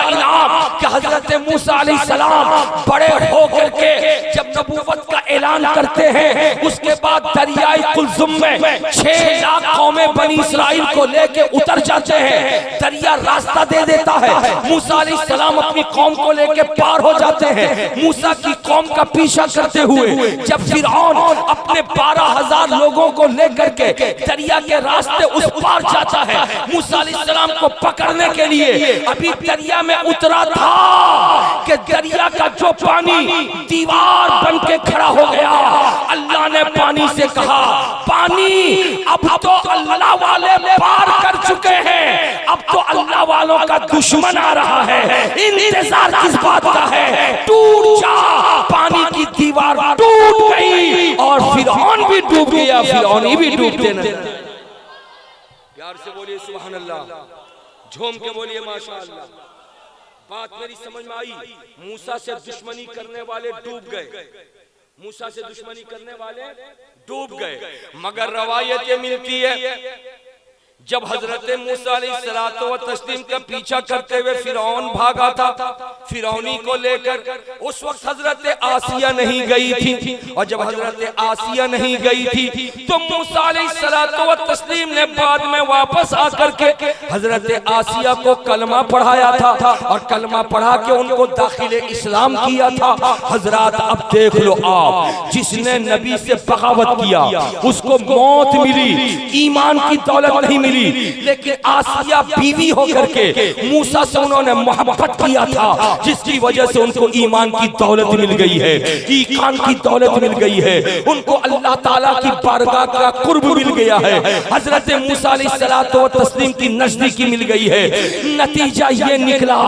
इनाम कि हजरत मूसा अलैहिस्सलाम बड़े होकर के जब नबूवत का ऐलान करते हैं, उसके बाद दरियाए कुलजुम में 6 लाख कौमें बनी इसराइल को लेके उतर जाते हैं। दरिया रास्ता दे देता है, मूसा अलैहिस्सलाम अपनी कौम को लेके पार हो जाते हैं। मूसा की कौम का पीछा करते हुए जब फिरौन अपने 12,000 लोगों को लेकर के दरिया के रास्ते उस पार जाता है, मूसा अलैहिस्सलाम को पकड़ने के लिए अभी दरिया में उतरा था कि दरिया का जो पानी दीवार बन के खड़ा हो गया। अल्लाह ने पानी से कहा, पानी अब तो अल्लाह वाले पार कर चुके हैं, अब तो अल्लाह वालों का दुश्मन आ रहा है। इंतजार किस बात का है? टूट जा। पानी की दीवार टूट गई और फिरौन भी डूब गया, फिरौनी भी डूबते नजर। प्यार से बोलिए सुभान अल्लाह, झूम के बोलिए माशाअल्लाह। बात मेरी समझ में आई। मूसा से दुश्मनी करने वाले डूब गए, मूसा से दुश्मनी करने वाले डूब गए। मगर रवायतें मिलती है जब हजरत मूसा अलैहिस्सलातु व तस्लीम का पीछा करते हुए फिरौन भागा था, फिरौनी को लेकर उस वक्त हजरत आसिया नहीं गई थी। और जब हजरत आसिया नहीं गई थी तो मूसा अलैहिस्सलातु व तस्लीम ने बाद में वापस आकर के हजरत आसिया को कलमा पढ़ाया था और कलमा पढ़ा के उनको दाखिले इस्लाम किया था। हजरात अब देख लो आप, जिसने नबी से बगावत किया उसको मौत मिली, ईमान की दौलत नहीं मिली। मिली, लेकिन आसिया बीवी होकर के मूसा से उन्होंने मोहब्बत किया था, जिसकी वजह से उनको ईमान की दौलत मिल गई है, ईमान की दौलत मिल गई है, उनको अल्लाह ताला की बारगाह का कुर्ब मिल गया है, हजरत मूसा अलैहिस्सलातो व तस्लीम की नजदीकी मिल गई है। नतीजा ये निकला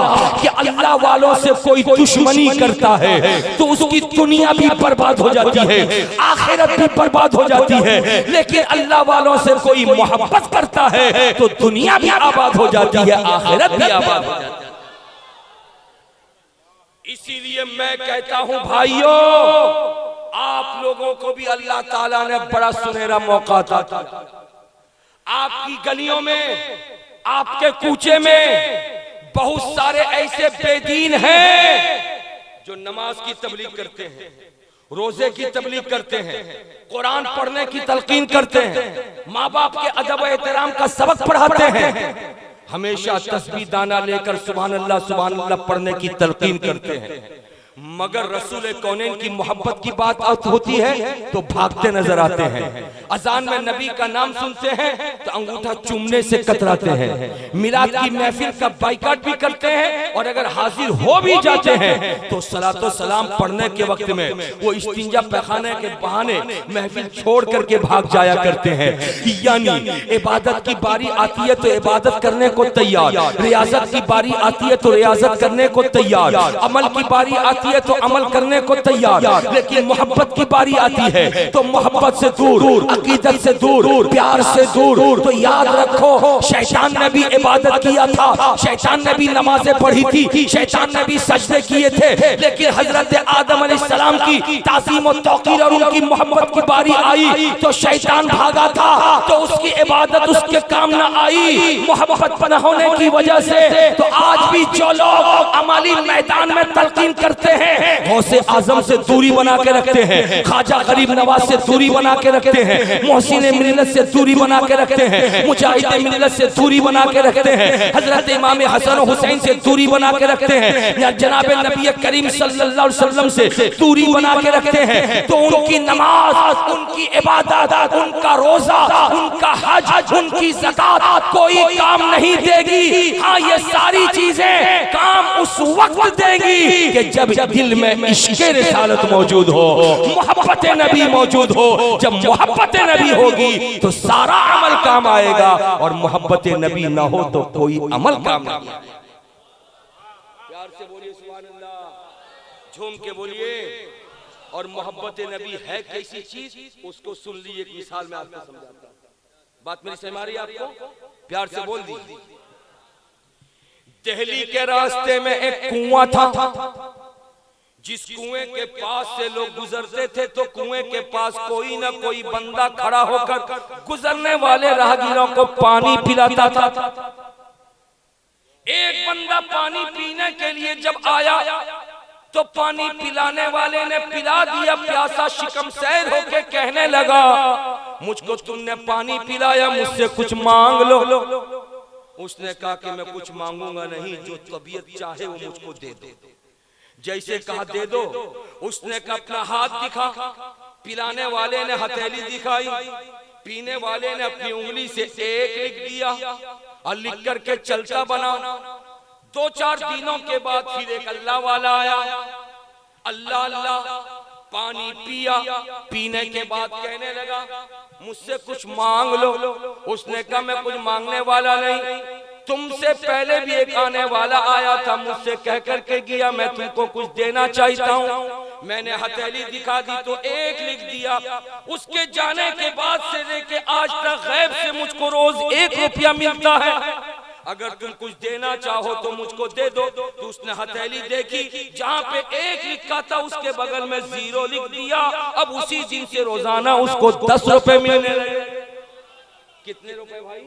कि अल्लाह वालों से कोई दुश्मनी करता है तो उसकी दुनिया भी बर्बाद हो जाती है, आखिरत भी बर्बाद हो जाती है, लेकिन अल्लाह वालों से कोई मोहब्बत करता है तो दुनिया भी आबाद हो जाती है, आखिरत भी आबाद हो जाती है। इसीलिए मैं कहता हूं भाइयों, आप लोगों को भी अल्लाह ताला ने बड़ा सुनहरा मौका अता किया। आपकी गलियों में, आपके कूचे में बहुत सारे ऐसे बेदीन हैं जो नमाज की तबलीग करते हैं, रोजे की तबलीग करते हैं, कुरान पढ़ने की तलकीन करते हैं, माँ बाप के अदब एहतराम का सबक पढ़ाते हैं, हमेशा तस्बीह दाना लेकर सुभान अल्लाह पढ़ने की तलकीन करते हैं, मगर रसूल कौनैन की मोहब्बत की बात होती है तो भागते नजर आते हैं। अजान में नबी का नाम सुनते हैं तो अंगूठा चूमने से कतराते हैं, मिलाद की महफिल का बाइकाट भी करते हैं, और अगर हाजिर हो भी जाते हैं तो सलातो सलाम पढ़ने के वक्त में वो इस्तिंजा पैखाने के बहाने महफिल छोड़ करके भाग जाया करते हैं। यानी इबादत की बारी आती है तो इबादत करने को तैयार, रियाजत की बारी आती है तो रियाजत करने को तैयार, अमल की बारी आती है तो अमल करने को तैयार, लेकिन मोहब्बत की बारी आती है तो मोहब्बत से दूर, अकीदत से दूर, प्यार से दूर। तो याद रखो, शैतान ने भी इबादत किया था, शैतान ने भी नमाजें पढ़ी थी, शैतान ने भी सजदे किए थे, लेकिन हजरत आदम अलैहिस्सलाम की ताज़ीम और तौक़ीर और उनकी मोहब्बत की बारी आई तो शैतान भागा था, तो उसकी इबादत उसके काम न आई, मोहब्बत न होने की वजह से। तो आज भी जो लोग अमली मैदान में तलकीन करते हैं, गौसे आजम से दूरी बना के रखते हैं, ख्वाजा गरीब नवाज से दूरी बना के रखते हैं, मोहसिन मिल्लत से दूरी बना के रखते हैं, मुजाहिद मिल्लत से दूरी बना के रखते हैं, हजरत इमाम हसन और हुसैन से दूरी बना के रखते हैं, या जनाब नबी करीम सल्लल्लाहु अलैहि वसल्लम से दूरी बना के रखते हैं, तो उनकी नमाज, उनकी इबादत, उनका रोजा, उनका हज, उनकी ज़कात कोई काम नहीं देगी। हाँ, ये सारी चीजें काम उस वक्त देगी कि जब दिल में इश्क़ रिसालत मौजूद हो, मोहब्बत नबी मौजूद हो। जब मोहब्बत नबी होगी तो सारा अमल काम आएगा, और मोहब्बत नबी ना हो तो कोई अमल काम नहीं आएगा। प्यार से बोलिए सुभान अल्लाह, झूम के बोलिए। और मोहब्बत नबी है कैसी चीज, उसको सुन ली, एक मिसाल में आपको समझाता हूं। बात मेरी समझ आ रही है आपको? प्यार से बोल दीजिए। दिल्ली के रास्ते में एक कुआं था, जिस कुएं के पास से लोग गुजरते थे तो कुएं के पास कोई ना कोई बंदा खड़ा होकर गुजरने वाले राहगीरों को पानी पिलाता था। एक बंदा पानी पीने के लिए जब आया तो पानी पिलाने वाले ने पिला दिया, प्यासा शिकम सैर होके कहने लगा, मुझको तुमने पानी पिलाया, मुझसे कुछ मांग लो। उसने कहा कि मैं कुछ मांगूंगा नहीं, जो तबीयत चाहे वो मुझको दे दो। जैसे कहा दे दो, उसने कहा अपना हाथ दिखा, पिलाने वाले ने हथेली दिखाई, पीने वाले ने अपनी उंगली से एक लिख दिया और लिख करके चलता बना। 2-4 दिनों के बाद फिर एक अल्लाह वाला आया, अल्लाह अल्लाह पानी पिया, पीने के बाद कहने लगा मुझसे कुछ मांग लो। उसने कहा मैं कुछ मांगने वाला नहीं, तुमसे पहले भी एक आने वाला आया था, मुझसे कह करके गया मैं तुमको कुछ देना चाहता हूँ। मैंने हथेली दिखा दी तो एक लिख दिया। उसके जाने के बाद से लेके आज तक गैब से मुझको रोज 1 रुपया मिलता है, अगर तुम कुछ देना चाहो तो मुझको दे दो। तो उसने हथेली देखी, जहाँ पे 1 लिखा था उसके बगल में 0 लिख दिया। अब उसी दिन से रोजाना उसको 10 रुपए मिलने लगे। कितने रुपए भाई?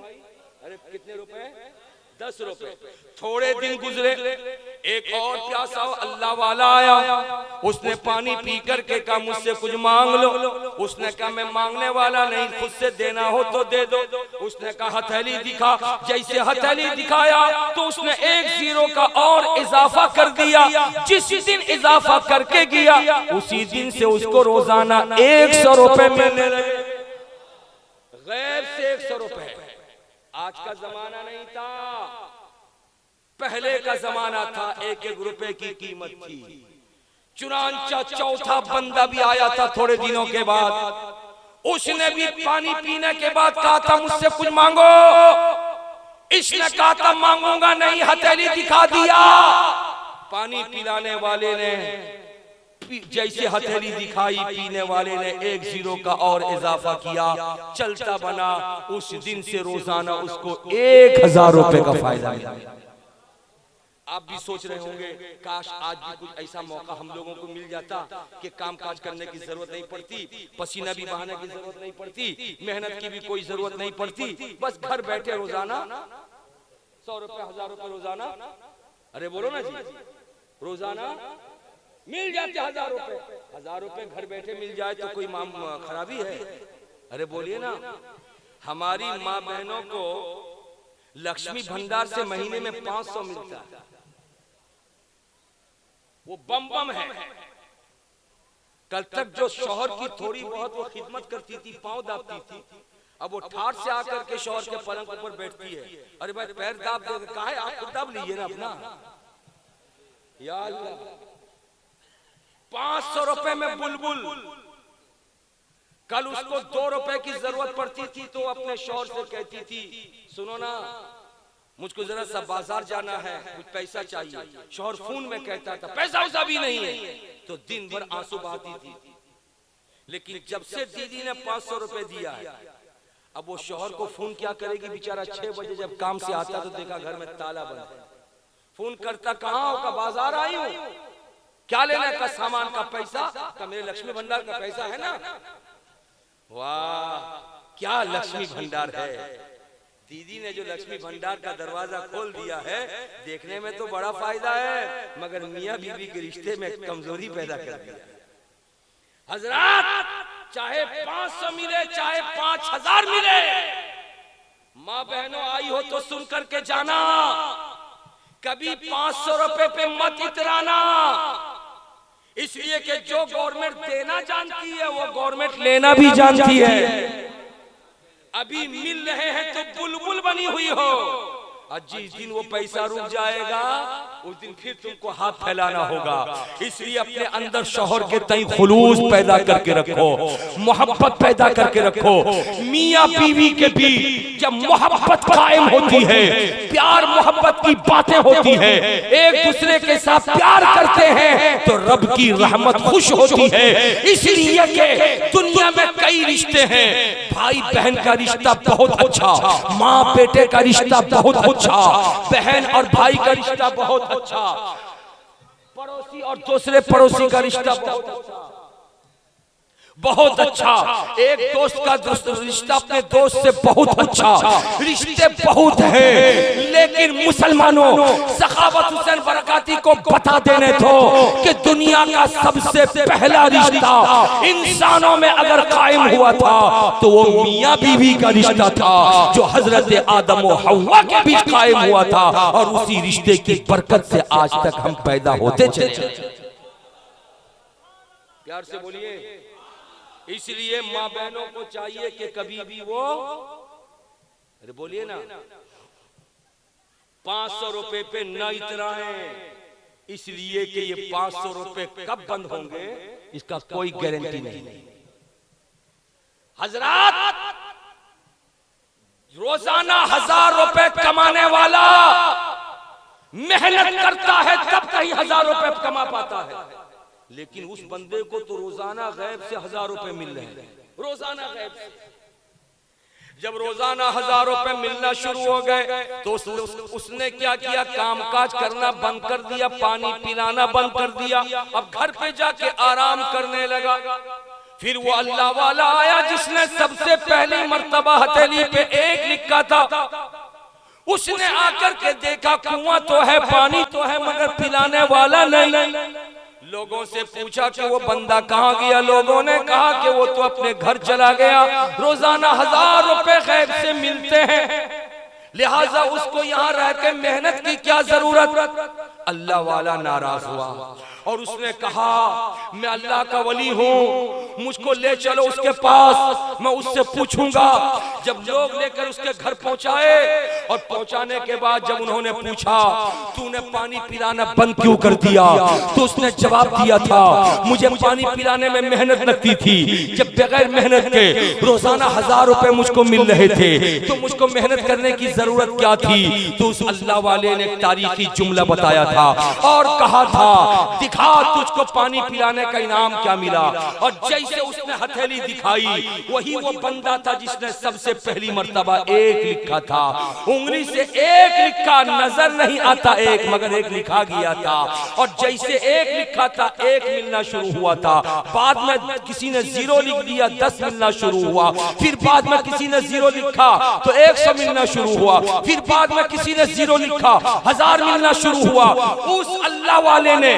अरे कितने रुपए? 10 रुपए। थोड़े दिन गुजरे, एक और प्यासा अल्लाह वाला आया, उसने पानी पी करके कहा मुझसे कुछ मांग लो। उसने कहा मैं मांगने वाला नहीं, खुद से देना हो तो दे दो। उसने कहा हथेली दिखा, जैसे हथेली दिखाया तो उसने 1 0 का और इजाफा कर दिया। जिस दिन इजाफा करके गया उसी दिन से उसको रोजाना 100 रुपए मिलने लगे। गैर से 100 रुपए। आज का जमाना नहीं था, पहले का जमाना था। 1-1 रुपए की कीमत थी। चुनांचा चौथा बंदा भी आया था थोड़े दिनों के बाद, उसने भी पानी पीने के बाद कहा था मुझसे कुछ मांगो। इसने कहा था मांगूंगा नहीं, हथेली दिखा दिया। पानी पिलाने वाले ने जैसे हथेली दिखाई, पीने वाले ने 1 0 का और इजाफा किया, चलता बना। उस दिन से रोजाना उसको 1000 रुपए का फायदा मिला। आप भी सोच रहे होंगे काश आज भी कुछ ऐसा मौका हम लोगों को मिल जाता कि काम काज करने की जरूरत नहीं पड़ती, पसीना भी बहाने की जरूरत नहीं पड़ती, मेहनत की भी कोई जरूरत नहीं पड़ती, बस घर बैठे रोजाना 100 रुपए 1000 रुपए रोजाना, अरे बोलो ना जी, रोजाना मिल जाते 1000 रुपए। 1000 रुपए घर बैठे मिल जाए तो कोई खराबी है? अरे बोलिए ना। हमारी माँ बहनों को लक्ष्मी भंडार से महीने में 500 मिलता है, वो बम बम है। कल तक जो शौहर की थोड़ी बहुत वो खिदमत करती थी, पांव दाबती थी, अब वो ठाठ से आकर के शौहर के पलंग ऊपर बैठती है। अरे भाई पैर दाब दे, कहा है आप खुद दाब लीजिए ना अपना। या अल्लाह, 500 रुपए में बुलबुल। कल उसको 2 रुपए की जरूरत पड़ती थी तो अपने शौहर से कहती थी सुनो ना मुझको जरा सा बाजार जाना है, कुछ पैसा चाहिए। शौहर फोन में कहता था पैसा उसा भी नहीं है, तो दिन भर आंसू बहाती थी। लेकिन जब से दीदी ने 500 रुपए दिया है, अब वो शौहर को फोन क्या करेगी बेचारा। 6 बजे जब काम से आता तो देखा घर में ताला बंद है। फोन करता कहाँ हो? का बाजार आई हूँ। क्या लेना का? सामान का पैसा का? मेरे लक्ष्मी भंडार का पैसा है ना। वाह क्या लक्ष्मी भंडार है। दीदी ने जो लक्ष्मी भंडार का दरवाजा खोल दिया है, देखने में तो बड़ा फायदा है, मगर मियां बीवी के रिश्ते में कमजोरी पैदा कर दिया। हजरात, चाहे 500 मिले चाहे 5000 मिले, माँ बहनों आई हो तो सुन करके जाना, कभी 500 रुपए पे मत इतराना। इसलिए कि जो गवर्नमेंट देना जानती है वो गवर्नमेंट लेना भी जानती है। अभी मिल रहे हैं तो बुलबुल बनी हुई हो, और जिस दिन वो पैसा रुक जाएगा उस दिन फिर तुमको हाथ फैलाना होगा। इसलिए अपने अंदर शौहर के तई खुलूस पैदा करके रखो, मोहब्बत पैदा करके रखो। मियाँ बीवी के बीच जब मोहब्बत कायम होती है, प्यार मोहब्बत की बातें होती है, एक दूसरे के साथ प्यार करते हैं तो रब की रहमत खुश होती है। इसलिए कि दुनिया में कई रिश्ते हैं, भाई बहन का रिश्ता बहुत अच्छा, माँ बेटे का रिश्ता बहुत अच्छा, बहन और भाई का रिश्ता बहुत अच्छा, पड़ोसी और दूसरे पड़ोसी का रिश्ता बहुत अच्छा, बहुत अच्छा। एक दोस्त का रिश्ता अपने दोस्त से बहुत अच्छा, रिश्ते बहुत हैं। लेकिन मुसलमानों, सखावत हुसैन बरकाती को बता देने दो कि दुनिया का सबसे पहला रिश्ता इंसानों में अगर कायम हुआ था तो वो मियाँ बीवी का रिश्ता था, जो हजरत आदम और हव्वा के बीच कायम हुआ था, और उसी रिश्ते की बरकत से आज तक हम पैदा होते चले। प्यार से बोलिए। इसलिए माँ बहनों को चाहिए कि कभी भी वो, अरे बोलिए ना, 500 रुपए पे न इतराएं, इसलिए कि ये 500 रुपए कब बंद होंगे इसका कोई गारंटी नहीं। हजरात, रोजाना 1000 रुपए कमाने वाला मेहनत करता है तब कहीं 1000 रुपए कमा पाता है, लेकिन उस बंदे को तो रोजाना गैब से 1000 रुपए मिल रहे हैं, रोजाना गैब से। जब रोजाना 1000 रुपए मिलना शुरू हो गए तो उसने क्या किया? कामकाज करना बंद कर दिया, पानी पिलाना बंद कर दिया, अब घर पे जाके आराम करने लगा। फिर वो अल्लाह वाला आया जिसने सबसे पहली मर्तबा हथेली पे 1 लिखा था। उसने आकर के देखा कुआं तो है, पानी तो है, मगर पिलाने वाला नहीं। लोगों से पूछा कि वो बंदा कहाँ गया? लोगों ने कहा कि वो तो अपने घर चला गया। रोजाना 1000 रुपए गैब से मिलते हैं, लिहाजा उसको यहाँ रह के मेहनत की क्या जरूरत। अल्लाह वाला नाराज हुआ और उसने कहा मैं अल्लाह का वली हूँ, मुझको ले चलो उसके पास, मैं उससे पूछूंगा। जब लोग लेकर उसके घर पहुंचाए और पहुंचाने के बाद जब उन्होंने पूछा तूने पानी पिलाना बंद क्यों कर दिया, तो उसने जवाब दिया था मुझे पानी पिलाने में मेहनत लगती थी, जब बगैर मेहनत के रोजाना 1000 रुपए मुझको मिल रहे थे तो मुझको मेहनत करने की जरूरत क्या थी। तो उस अल्लाह वाले ने एक तारीखी जुमला बताया था और कहा था दिखा तुझको पानी पिलाने का इनाम क्या मिला। और जैसे उसने हथेली दिखाई वही वो बंदा था जिसने सबसे पहली मर्तबा एक लिखा था, उंगली से एक लिखा, नजर नहीं आता एक, मगर एक लिखा गया था। और जैसे एक लिखा था एक मिलना शुरू हुआ था, बाद में किसी ने 0 लिख दिया 10 मिलना शुरू हुआ, फिर बाद में किसी ने 0 लिखा तो 100 मिलना शुरू हुआ, फिर बाद में किसी ने 0 लिखा 1000 मिलना शुरू हुआ। उस अल्लाह वाले ने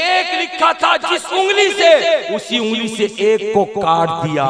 एक लिखा था जिस उंगली से, उसी उंगली से एक को काट दिया।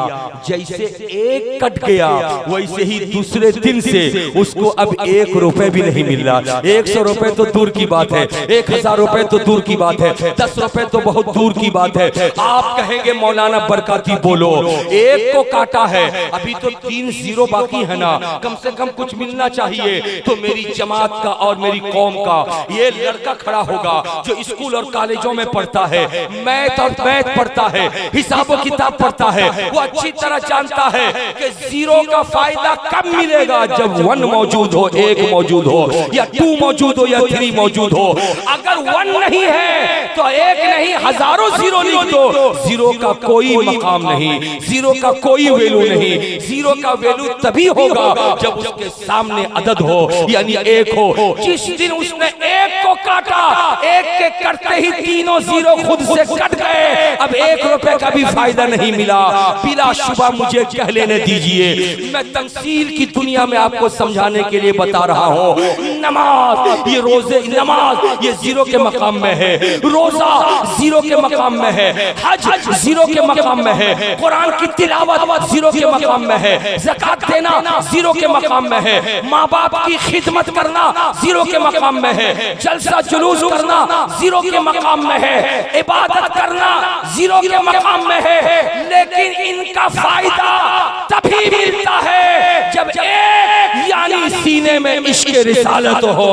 जैसे एक कट गया वैसे ही दूसरे दिन से उसको अब 1 रुपए भी नहीं मिल रहा। 100 रुपए तो दूर की बात है, 1000 रुपए तो दूर की बात है, 10 रुपए तो बहुत दूर की बात है। आप कहेंगे मौलाना बरकाती बोलो, एक को काटा है अभी तो 3 0 बाकी है ना, कम से कम कुछ मिलना चाहिए। तो मेरी जमात का और मेरी कौम का ये लड़का खड़ा होगा जो स्कूल और कॉलेजों में पढ़ता है, मैथ और मैथ पढ़ता है, हिसाब किताब पढ़ता है, वो अच्छी तरह जानता है कि 0 का फायदा कब मिलेगा, जब 1 मौजूद हो, 1 मौजूद हो, या 2 मौजूद हो, या 3 मौजूद हो। अगर 1 नहीं है तो 1 नहीं हजारों 0 लिख दो, 0 का कोई मकाम नहीं, 0 का कोई वैल्यू नहीं। 0 का वैल्यू तभी होगा जब उसके सामने अदद हो, यानी 1 हो। जिस दिन उसने 1 को काटा, 1 के करते ही तीनों 0 खुद से कट गए, अब 1 रुपए का भी फायदा नहीं मिला। बिला शुबा मुझे कह लेने दीजिए, मैं तंसीर की दुनिया में आपको समझाने के लिए बता रहा हूँ। नमाज, ये रोजे, नमाज ये 0 के मकाम में है, रोजा 0 के मकाम में है, हज 0 के मकाम में है, कुरान की तिलावत 0 के मकाम में है, ज़कात देना 0 के मकाम में है, माँ बाप की खिदमत करना 0 के मकाम में है, जलसा जुलूस करना 0 के मकाम में है, इबादत करना 0 के मकाम में है। लेकिन इनका फायदा तभी मिलता है जब एक यानी सीने में इश्क रिसालत हो,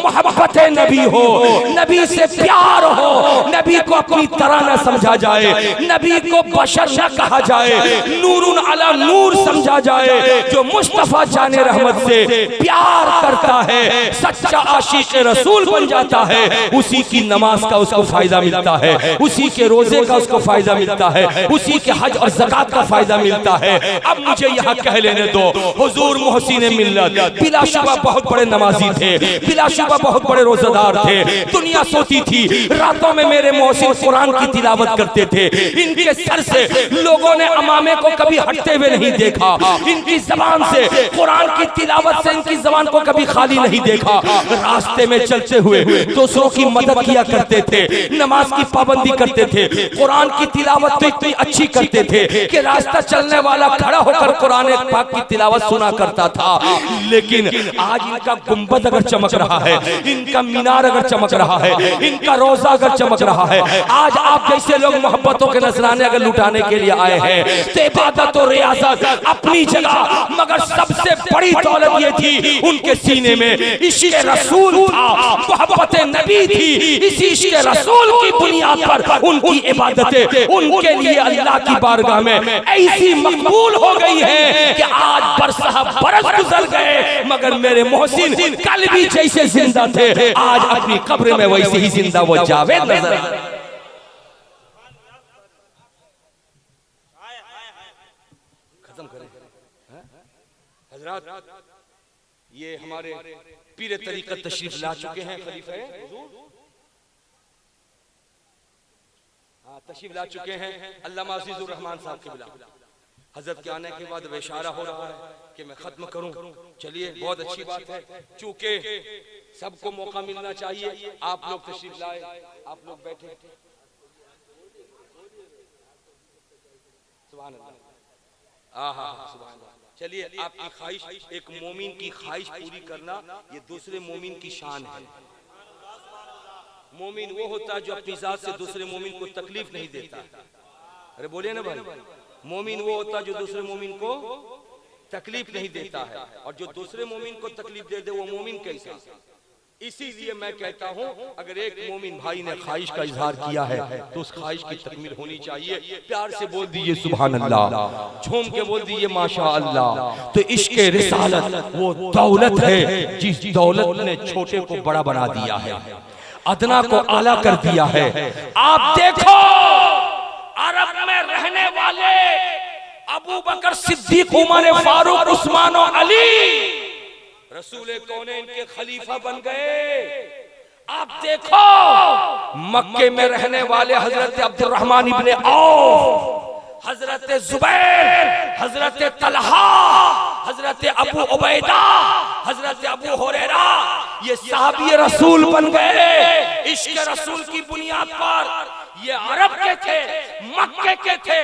मोहब्बत नबी हो, नबी से प्यार हो, नबी को अपनी तरह न समझा जाए, नबी को बशर न कहा जाए, नूरुन अला नूर समझा जाए। जो मुस्तफा जाने रहमत से प्यार करता है, सच्चा आशिक रसूल बन जाता है, उसी की नमाज का उसको फायदा मिलता है, उसी के रोजे का उसको फायदा मिलता है, उसी के हज और ज़कात का फायदा मिलता है। अब मुझे यहाँ कह लेने दो, हुजूर मोहसिन मिल्लत बिलाशुबा बहुत बड़े नमाजी थे, बिलाशुबा बहुत बड़े रोजेदार थे। दुनिया सोती थी रातों में मेरे मोहसिन कुरान की तिलावत करते थे, इनके सर से लोगों ने अमामे को कभी हटते हुए नहीं देखा, इनकी जबान से कुरान की तिलावत से इनकी जबान को कभी खाली नहीं देखा। रास्ते में चलते हुए दूसरों की मदद किया करते थे, नमाज की पाबंदी करते थे, कुरान की तिलावत तो इतनी अच्छी करते थे कि रास्ता चलने वाला खड़ा होकर कुरान पाक की तिलावत सुना करता था। लेकिन आज इनका गुंबद अगर चमक रहा है, इनका मीनार अगर चमक रहा है, इनका रोजा अगर चमक रहा है, आज आप जैसे लोग मोहब्बतों के नजराने अगर लुटाने के लिए आए हैं, तो इबादत और रियाजत अपनी जगह, मगर सबसे बड़ी दौलत ये थी उनके सीने में इश्क रसूल था, मोहब्बत नबी थी। इसी इश्क रसूल की बुनियाद पर उनकी इबादतें उनके लिए अल्लाह की बारगाह में ऐसी मकबूल हो गई है कि आज बरस गुजर गए, मगर मेरे मोहसिन कल भी जैसे जिंदा थे, आज अपनी कब्र में वैसे ही जिंदा वो जावेद नजर। खत्म करें हजरात, ये हमारे पीर तरीक़त तशरीफ ला चुके हैं, खलीफा तशरीफ ला चुके हैं अल्लामा अज़ीज़ुर रहमान साहब के बिला। हजरत के आने के बाद इशारा हो रहा है कि मैं खत्म करूं। चलिए बहुत अच्छी बात है, चूंकि सबको मौका मिलना चाहिए। आप लोग तशरीफ लाए, आप लोग बैठे। सुभान अल्लाह, आहा सुभान अल्लाह। चलिए आपकी ख्वाहिश, एक मोमिन की ख्वाहिश पूरी करना ये दूसरे मोमिन की शान है। मोमिन वो होता है जो अपनी जात से दूसरे मोमिन को तकलीफ नहीं देता। अरे बोलिए ना भाई, मोमिन वो होता है जो दूसरे मोमिन को तकलीफ नहीं देता है, और जो दूसरे मोमिन को तकलीफ दे दे वो मोमिन कैसा। इसीलिए मैं कहता हूं, अगर एक मोमिन भाई ने ख्वाहिश का इजहार किया है तो उस ख्वाहिश की तकमील होनी चाहिए। प्यार से बोल दीजिए सुभान अल्लाह, झूम के बोल दीजिए माशा अल्लाह। तो इश्क रिसालत वो दौलत है जिस दौलत ने छोटे को बड़ा बना दिया है, अदना को आला कर दिया है। आप देखो अरब में रहने वाले अबू बकर सिद्दीक, उमर फारूक, उस्मान और अली रसूल कौनैन के खलीफा बन गए। आप देखो मक्के में रहने वाले हजरत अब्दुर्रहमान इब्ने औफ, हजरत जुबैर, हजरत तलहा, हजरत अबू उबैदा, हजरत अबू हुरैरा, ये सहाबी रसूल बन गए। इश्क रसूल की बुनियाद पर ये अरब के थे, मक्के के थे,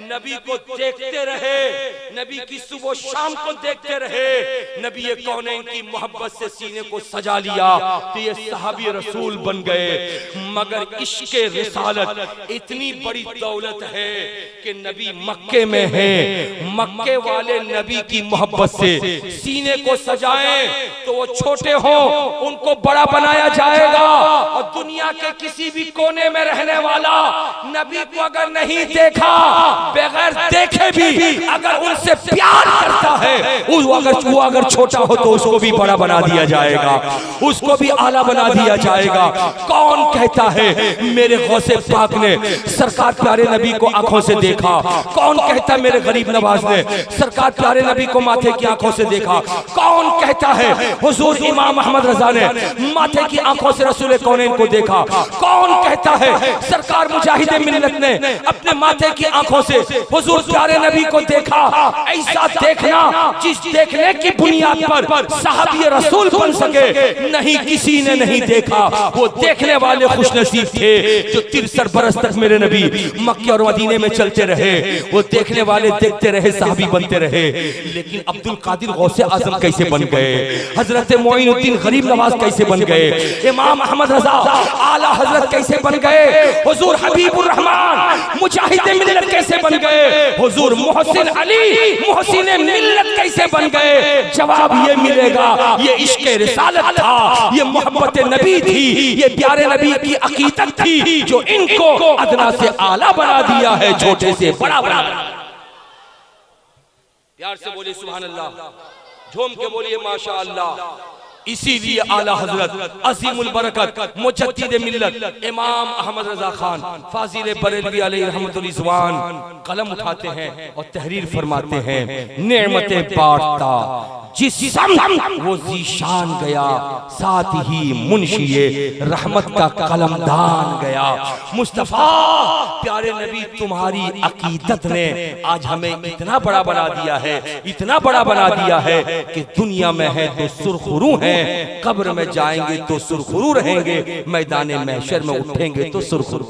नबी को देखते रहे, नबी की सुबह शाम को देखते रहे, नबी कौनैन की मोहब्बत से सीने को सजा लिया, तो ये सहाबी रसूल बन गए। मगर इश्क रिसालत इतनी बड़ी दौलत है कि नबी मक्के में है, मक्के वाले नबी की मोहब्बत से सीने को सजाएं तो वो छोटे हो उनको बड़ा बनाया जाएगा। और दुनिया के किसी भी कोने में रहने वाला नबी को अगर नहीं देखा, बगैर देखे भी अगर उनसे प्यार करता है, वो अगर छोटा हो तो उसको भी बड़ा बना दिया जाएगा, उसको भी आला बना दिया जाएगा। कौन कहता है मेरे गौसे पाक ने सरकार प्यारे नबी को आंखों से देखा? कौन कहता है मेरे गरीब नवाज ने सरकार प्यारे नबी को माथे की आंखों से देखा? कौन कहता है हुजूर इमाम अहमद रजा ने माथे की आंखों से रसूल कौनैन को देखा? कौन कहता है सरकार मुजाहिदे मिल्लत ने अपने माथे की आंखों से हुजूर प्यारे नबी को देखा? ऐसा देखना जिस देखने की बुनियाद पर सहाबी रसूल बन सके, नहीं किसी ने नहीं देखा। वो देखने वाले खुशनसीब थे जो 63 बरस तक मेरे नबी मक्के और मदीने में चलते रहे। वो देखने वाले देखते रहे, सहाबी बनते रहे। लेकिन अब्दुल कादिर गौसे आजम कैसे बन गए? हजरत मोइनुद्दीन गरीब नवाज कैसे बन गए? इमाम अहमद रजा आला हजरत कैसे बन गए? हुजूर हबीबुर रहमान मुजाहिदे मिल्लत कैसे बन गए? हुजूर मोहसिन अली मोहसिने मिल्लत कैसे बन गए? जवाब ये मिलेगा, ये इश्क रिसालत था, ये मोहब्बत नबी थी, ये प्यारे नबी की अकीदत थी जो इनको अदना से आला बना दिया है, छोटे से बड़ा बना। प्यार से बोलिए सुभान अल्लाह, झूम के बोलिए माशा अल्लाह। इसीलिए आला हजरत अजीमुल बरकत मुजद्दिद मिल्लत इमाम अहमद रजा खान फाजिल बरेलवी अलैहि रहमतुल इज़वान कलम उठाते हैं और तहरीर फरमाते हैं, नेमतें बांटता जिस वो जीशान गया, साथ ही मुंशिए रहमत का कलमदान गया। मुस्तफा प्यारे नबी तुम्हारी अकीदत ने आज हमें इतना बड़ा बना दिया है, इतना बड़ा बना दिया है कि दुनिया में है तो सुरखरू हैं, कब्र में जाएंगे तो सुरखरू रहेंगे, मैदान महशर में उठेंगे तो सुरखरू।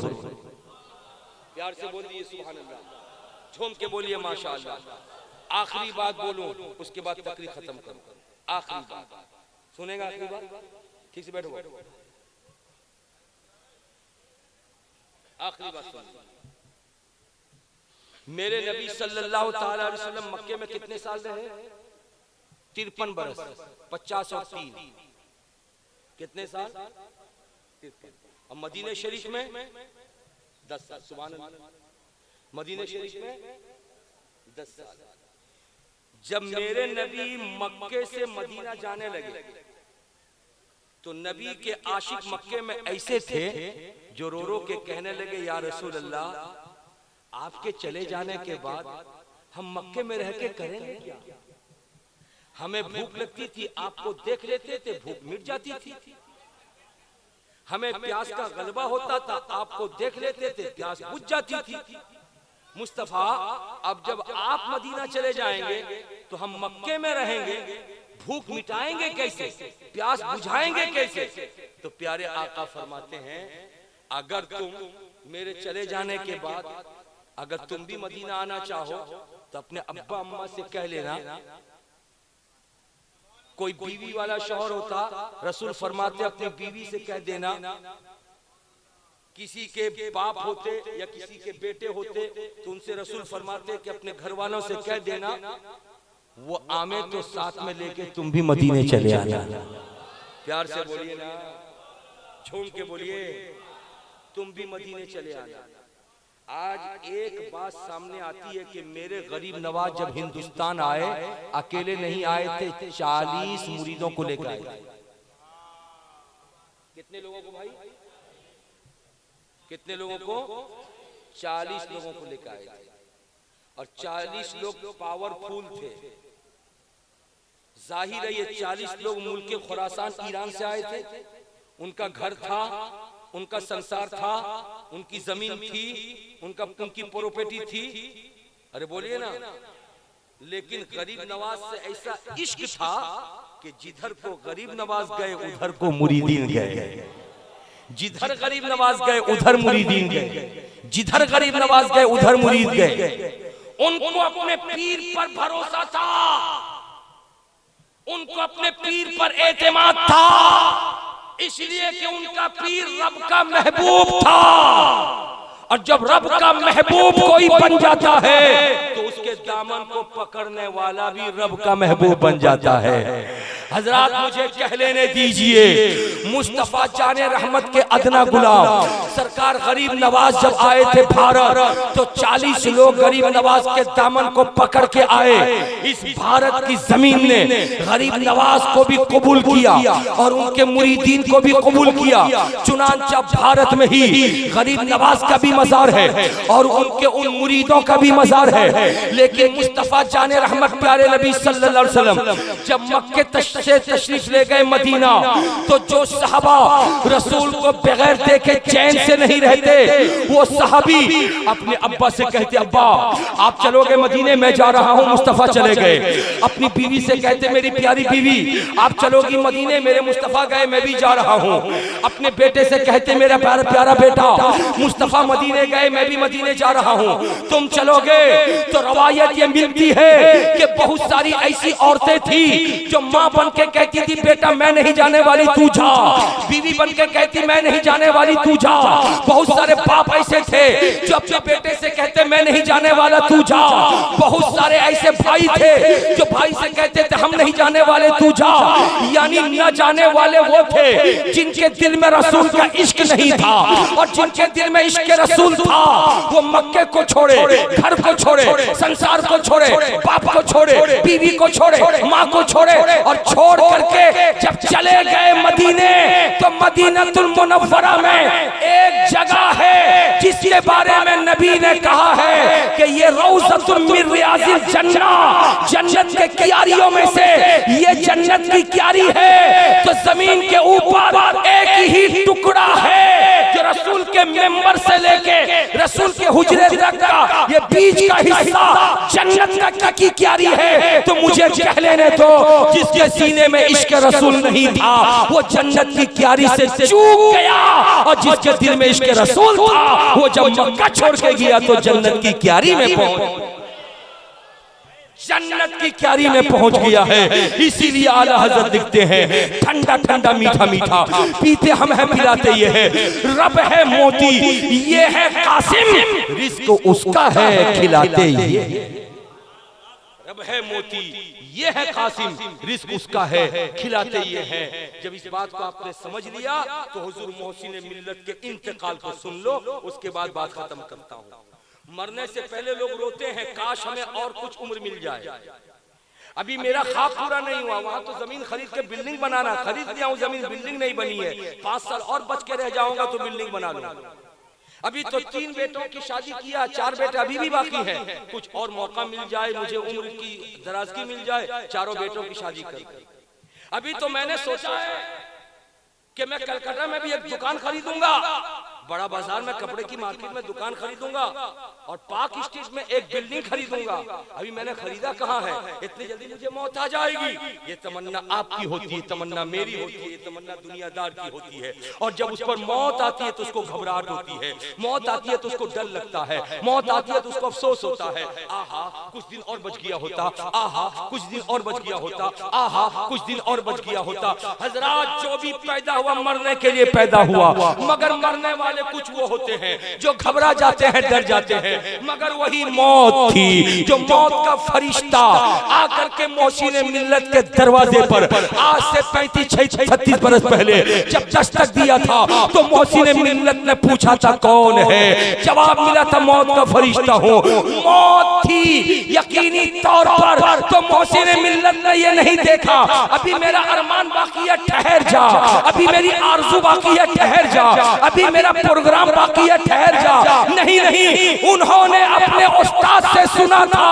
प्यार से बोलिए सुभान अल्लाह, झूम के बोलिए माशा अल्लाह। आखिरी बात बोलूं, उसके बाद तकरीर खत्म करूं। आखिरी बात सुनेगा, आखिरी बात ठीक से बैठो। आखिरी बात सुनिए, मेरे नबी सल्लल्लाहु तआला अलैहि वसल्लम मक्के में कितने साल रहे? 53 बरस, 50 और 3 कितने साल? 53। और मदीने शरीफ में 10 साल। सुभान अल्लाह। मदीने शरीफ में 10 साल। जब मेरे नबी मक्के से मदीना जाने लगे तो नबी के आशिक मक्के में ऐसे थे जो रो रो के कहने लगे, या रसूल अल्लाह, आपके चले जाने के बाद हम मक्के में रह के करेंगे क्या? हमें भूख लगती थी, आपको देख लेते थे, भूख मिट जाती थी। हमें प्यास का गलबा होता था, आपको देख लेते थे, प्यास बुझ जाती थी। मुस्तफा, अब जब आप मदीना चले जाएंगे तो हम मक्के में रहेंगे, भूख मिटाएंगे कैसे, प्यास बुझाएंगे कैसे? तो प्यारे आका फरमाते हैं, अगर तुम मेरे चले जाने के बाद अगर तुम भी मदीना आना चाहो तो अपने अब्बा अम्मा से कह लेना। कोई बीवी वाला शौहर होता, रसूल फरमाते अपनी बीवी से कह देना किसी के बाप होते या किसी के बेटे होते तो उनसे रसूल फरमाते कि अपने घर वालों से कह देना वो आमे तो साथ में लेके तुम भी मदीने चले आना। प्यार से बोलिए ना, झूम के बोलिए, तुम भी मदीने चले आना। आज एक बात सामने आती है कि मेरे गरीब नवाज जब हिंदुस्तान आए अकेले नहीं आए थे, 40 मुरीदों को लेकर आए थे। कितने लोगों को भाई? कितने लोगों को? 40 लोगों को लेकर आए थे और 40 लोग पावरफुल थे। जाहिर है ये 40 लोग मुल्क खुरासान ईरान से आए थे। उनका घर था, उनका संसार था, उनकी जमीन थी, उनकी प्रॉपर्टी थी। अरे बोलिए ना। लेकिन गरीब नवाज से ऐसा इश्क था कि जिधर को गरीब नवाज गए उधर को मुरीदीन गए, जिधर गरीब नवाज गए उधर मुरीदीन गए, जिधर गरीब नवाज गए उधर मुरीद गए। उनको अपने पीर पर भरोसा था, उनको अपने पीर पर एतमाद था, इसलिए कि उनका पीर रब का महबूब था। और जब रब का महबूब कोई बन जाता है तो उसके दामन को पकड़ने वाला भी रब का महबूब बन जाता है। हजरात मुझे कह लेने दीजिए, मुस्तफा जाने रहमत के अदना गुलाम सरकार गरीब नवाज जब आए थे भारत तो 40 लोग गरीब नवाज के दामन को पकड़ के आए। इस भारत की जमीन ने गरीब नवाज को भी कबूल किया और उनके मुरीदीन को भी कबूल किया। चुनांचा भारत में ही गरीब नवाज का भी मजार है और उनके उन मुरीदों का भी मजार है। लेकिन मुस्तफा जाने रहमत प्यारे नबी सल्लल्लाहु अलैहि वसल्लम जब मक्के से तशरीफ ले गए मदीना तो जो सहाबा रसूल को बगैर देखे चैन से नहीं रहते, वो सहाबी अपने अब्बा से कहते अब्बा आप चलोगे मदीने, मैं जा रहा हूँ। मुस्तफा चले गए। अपनी बीवी से कहते मेरी प्यारी बीवी आप चलोगी मदीने, मेरे मुस्तफा गए, मैं भी जा रहा हूँ। अपने बेटे से कहते मेरा प्यारा प्यारा बेटा मुस्तफा मदीने गए, मैं भी मदीने जा रहा हूँ, तुम चलोगे। तो रवायत ये मिलती है कि बहुत सारी ऐसी औरतें थी जो माँ बन के कहती थी बेटा मैं नहीं जाने वाली तू जा, बीवी बन के कहती मैं नहीं जाने वाली तू जा। बहुत सारे बाप ऐसे थे जो अपने बेटे से कहते मैं नहीं जाने वाला तू जा। बहुत सारे ऐसे भाई थे जो भाई से कहते थे हम नहीं जाने वाले तू जा। यानी न जाने वाले वो थे जिनके दिल में रसूल का इश्क नहीं था, और जिनके दिल में इश्क रसूल था वो मक्के को छोड़े, घर को छोड़े, संसार को छोड़े, बाप को छोड़े, बीवी को छोड़े, माँ को छोड़े और छोड़ करके जब चले गए मदीने तो मदीनतुल मुनव्वरा में एक जगह है जिसके बारे में नबी ने कहा है कि ये रौज़तुम मिन रियाज़िल जन्नह, जन्नत के क्यारियों में से ये जन्नत की क्यारी है। तो जमीन के ऊपर एक ही टुकड़ा है जो रसूल के मेंबर से लेके रसूल के हुजरे तक का ये बीच का हिस्सा जन्नत का की क्यारी है। तो मुझे कह लेने दो जिसके सीने में इश्क रसूल नहीं था वो जन्नत की क्यारी से चूक गया, और जिसके दिल में इश्क रसूल था वो जब मक्का छोड़ के गया तो जन्नत की क्यारी में पहुंच, जन्नत की क्यारी में पहुंच गया है। इसीलिए आला हज़रत लिखते हैं ठंडा ठंडा मीठा मीठा पीते हम है पिलाते ये है, रब है मोती ये है कासिम, रिज़्क़ उसका है खिलाते ये। रब है मोती ये है कासिम, रिज़्क़ उसका है खिलाते ये है। जब इस बात को आपने समझ लिया तो हुजूर मोहसिन मिल्लत के इंतकाल को सुन लो, उसके बाद बात खत्म करता हूँ। मरने से पहले लोग रोते हैं काश हमें और कुछ उम्र मिल जाए। अभी मेरा ख्वाब पूरा नहीं हुआ, वहां तो जमीन खरीद के बिल्डिंग बनाना, खरीद लिया हूं जमीन, बिल्डिंग नहीं बनी है। 5 साल और बच के रह जाऊंगा तो बिल्डिंग बना लूंगा। अभी तो 3 बेटों की शादी किया, 4 बेटे अभी भी बाकी हैं। कुछ और मौका मिल जाए, मुझे उम्र की दराजगी मिल जाए, 4 बेटों की शादी कर। अभी तो मैंने सोचा है कि मैं कलकत्ता में भी एक दुकान खरीदूंगा, बड़ा बाजार में कपड़े की मार्केट में दुकान खरीदूंगा और पार्क स्ट्रीट में एक बिल्डिंग खरीदूंगा। अभी मैंने खरीदा कहाँ है, इतनी जल्दी मुझे मौत आ जाएगी। ये तमन्ना आपकी होती है, तमन्ना मेरी होती है, तमन्ना दुनियादार की होती है। और जब उस पर मौत आती है तो उसको घबराहट होती है, मौत आती है तो उसको डर लगता है, मौत आती है तो उसको अफसोस होता है, आहा कुछ दिन और बच गया होता, आहा कुछ दिन और बच गया होता, आहा कुछ दिन और बच गया होता। हजरात जो भी पैदा हुआ मरने के लिए पैदा हुआ, मगर मरने वाले वाले कुछ वो होते हैं जो घबरा जाते हैं, डर जाते हैं, मगर वही मौत थी जो मौत का फरिश्ता आकर के मोहसिन मिल्लत के दरवाजे पर आज से 35-36 बरस पहले जब दस्तक दिया था तो मोहसिन मिल्लत ने पूछा था कौन है, जवाब मिला था मौत का फरिश्ता हूँ। मौत थी यकीनी तौर पर, तो मोहसिन मिल्लत ने ये नहीं देखा अभी मेरा अरमान बाकी है, ठहर जा, अभी मेरी आरज़ू बाकी है, ठहर जा, अभी मेरा प्रोग्राम बाकी है, ठहर जा। नहीं नहीं, उन्होंने अपने उस्ताद से सुना था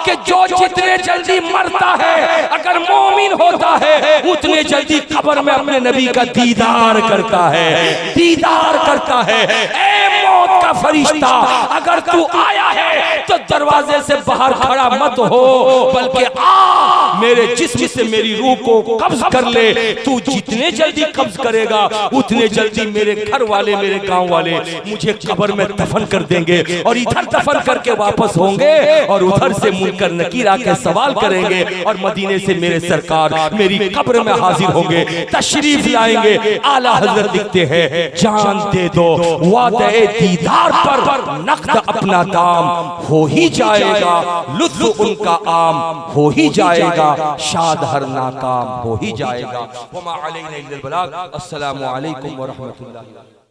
कि जो जितने जल्दी मरता है अगर मोमिन होता है उतने जल्दी कब्र में अपने नबी का दीदार करता है, दीदार करता है। ए मौत का फरिश्ता, अगर तू आया है तो दरवाजे से बाहर खड़ा मत हो, बल्कि आ मेरे जिस्म से मेरी रूह को कब्ज कर ले। तू जितने जल्दी कब्ज करेगा उतने जल्दी मेरे घर वाले, मेरे गांव वाले मुझे कब्र में दफन कर देंगे और इधर दफन करके वापस होंगे और उधर से मुनकर नकीर आके सवाल करेंगे और मदीने से मेरे सरकार मेरी कब्र में हाजिर होंगे, तशरीफ लाएंगे। आला हजरत लिखते हैं जान दे दो वादे दीदार पर नक़द अपना दाम हो ही जाएगा, लुत्फ उनका आम हो ही जाएगा, शाद हर नाकाम हो ही जाएगा। वमा अलैना इल्लल बलाग। अस्सलामु अलैकुम व रहमतुल्लाह।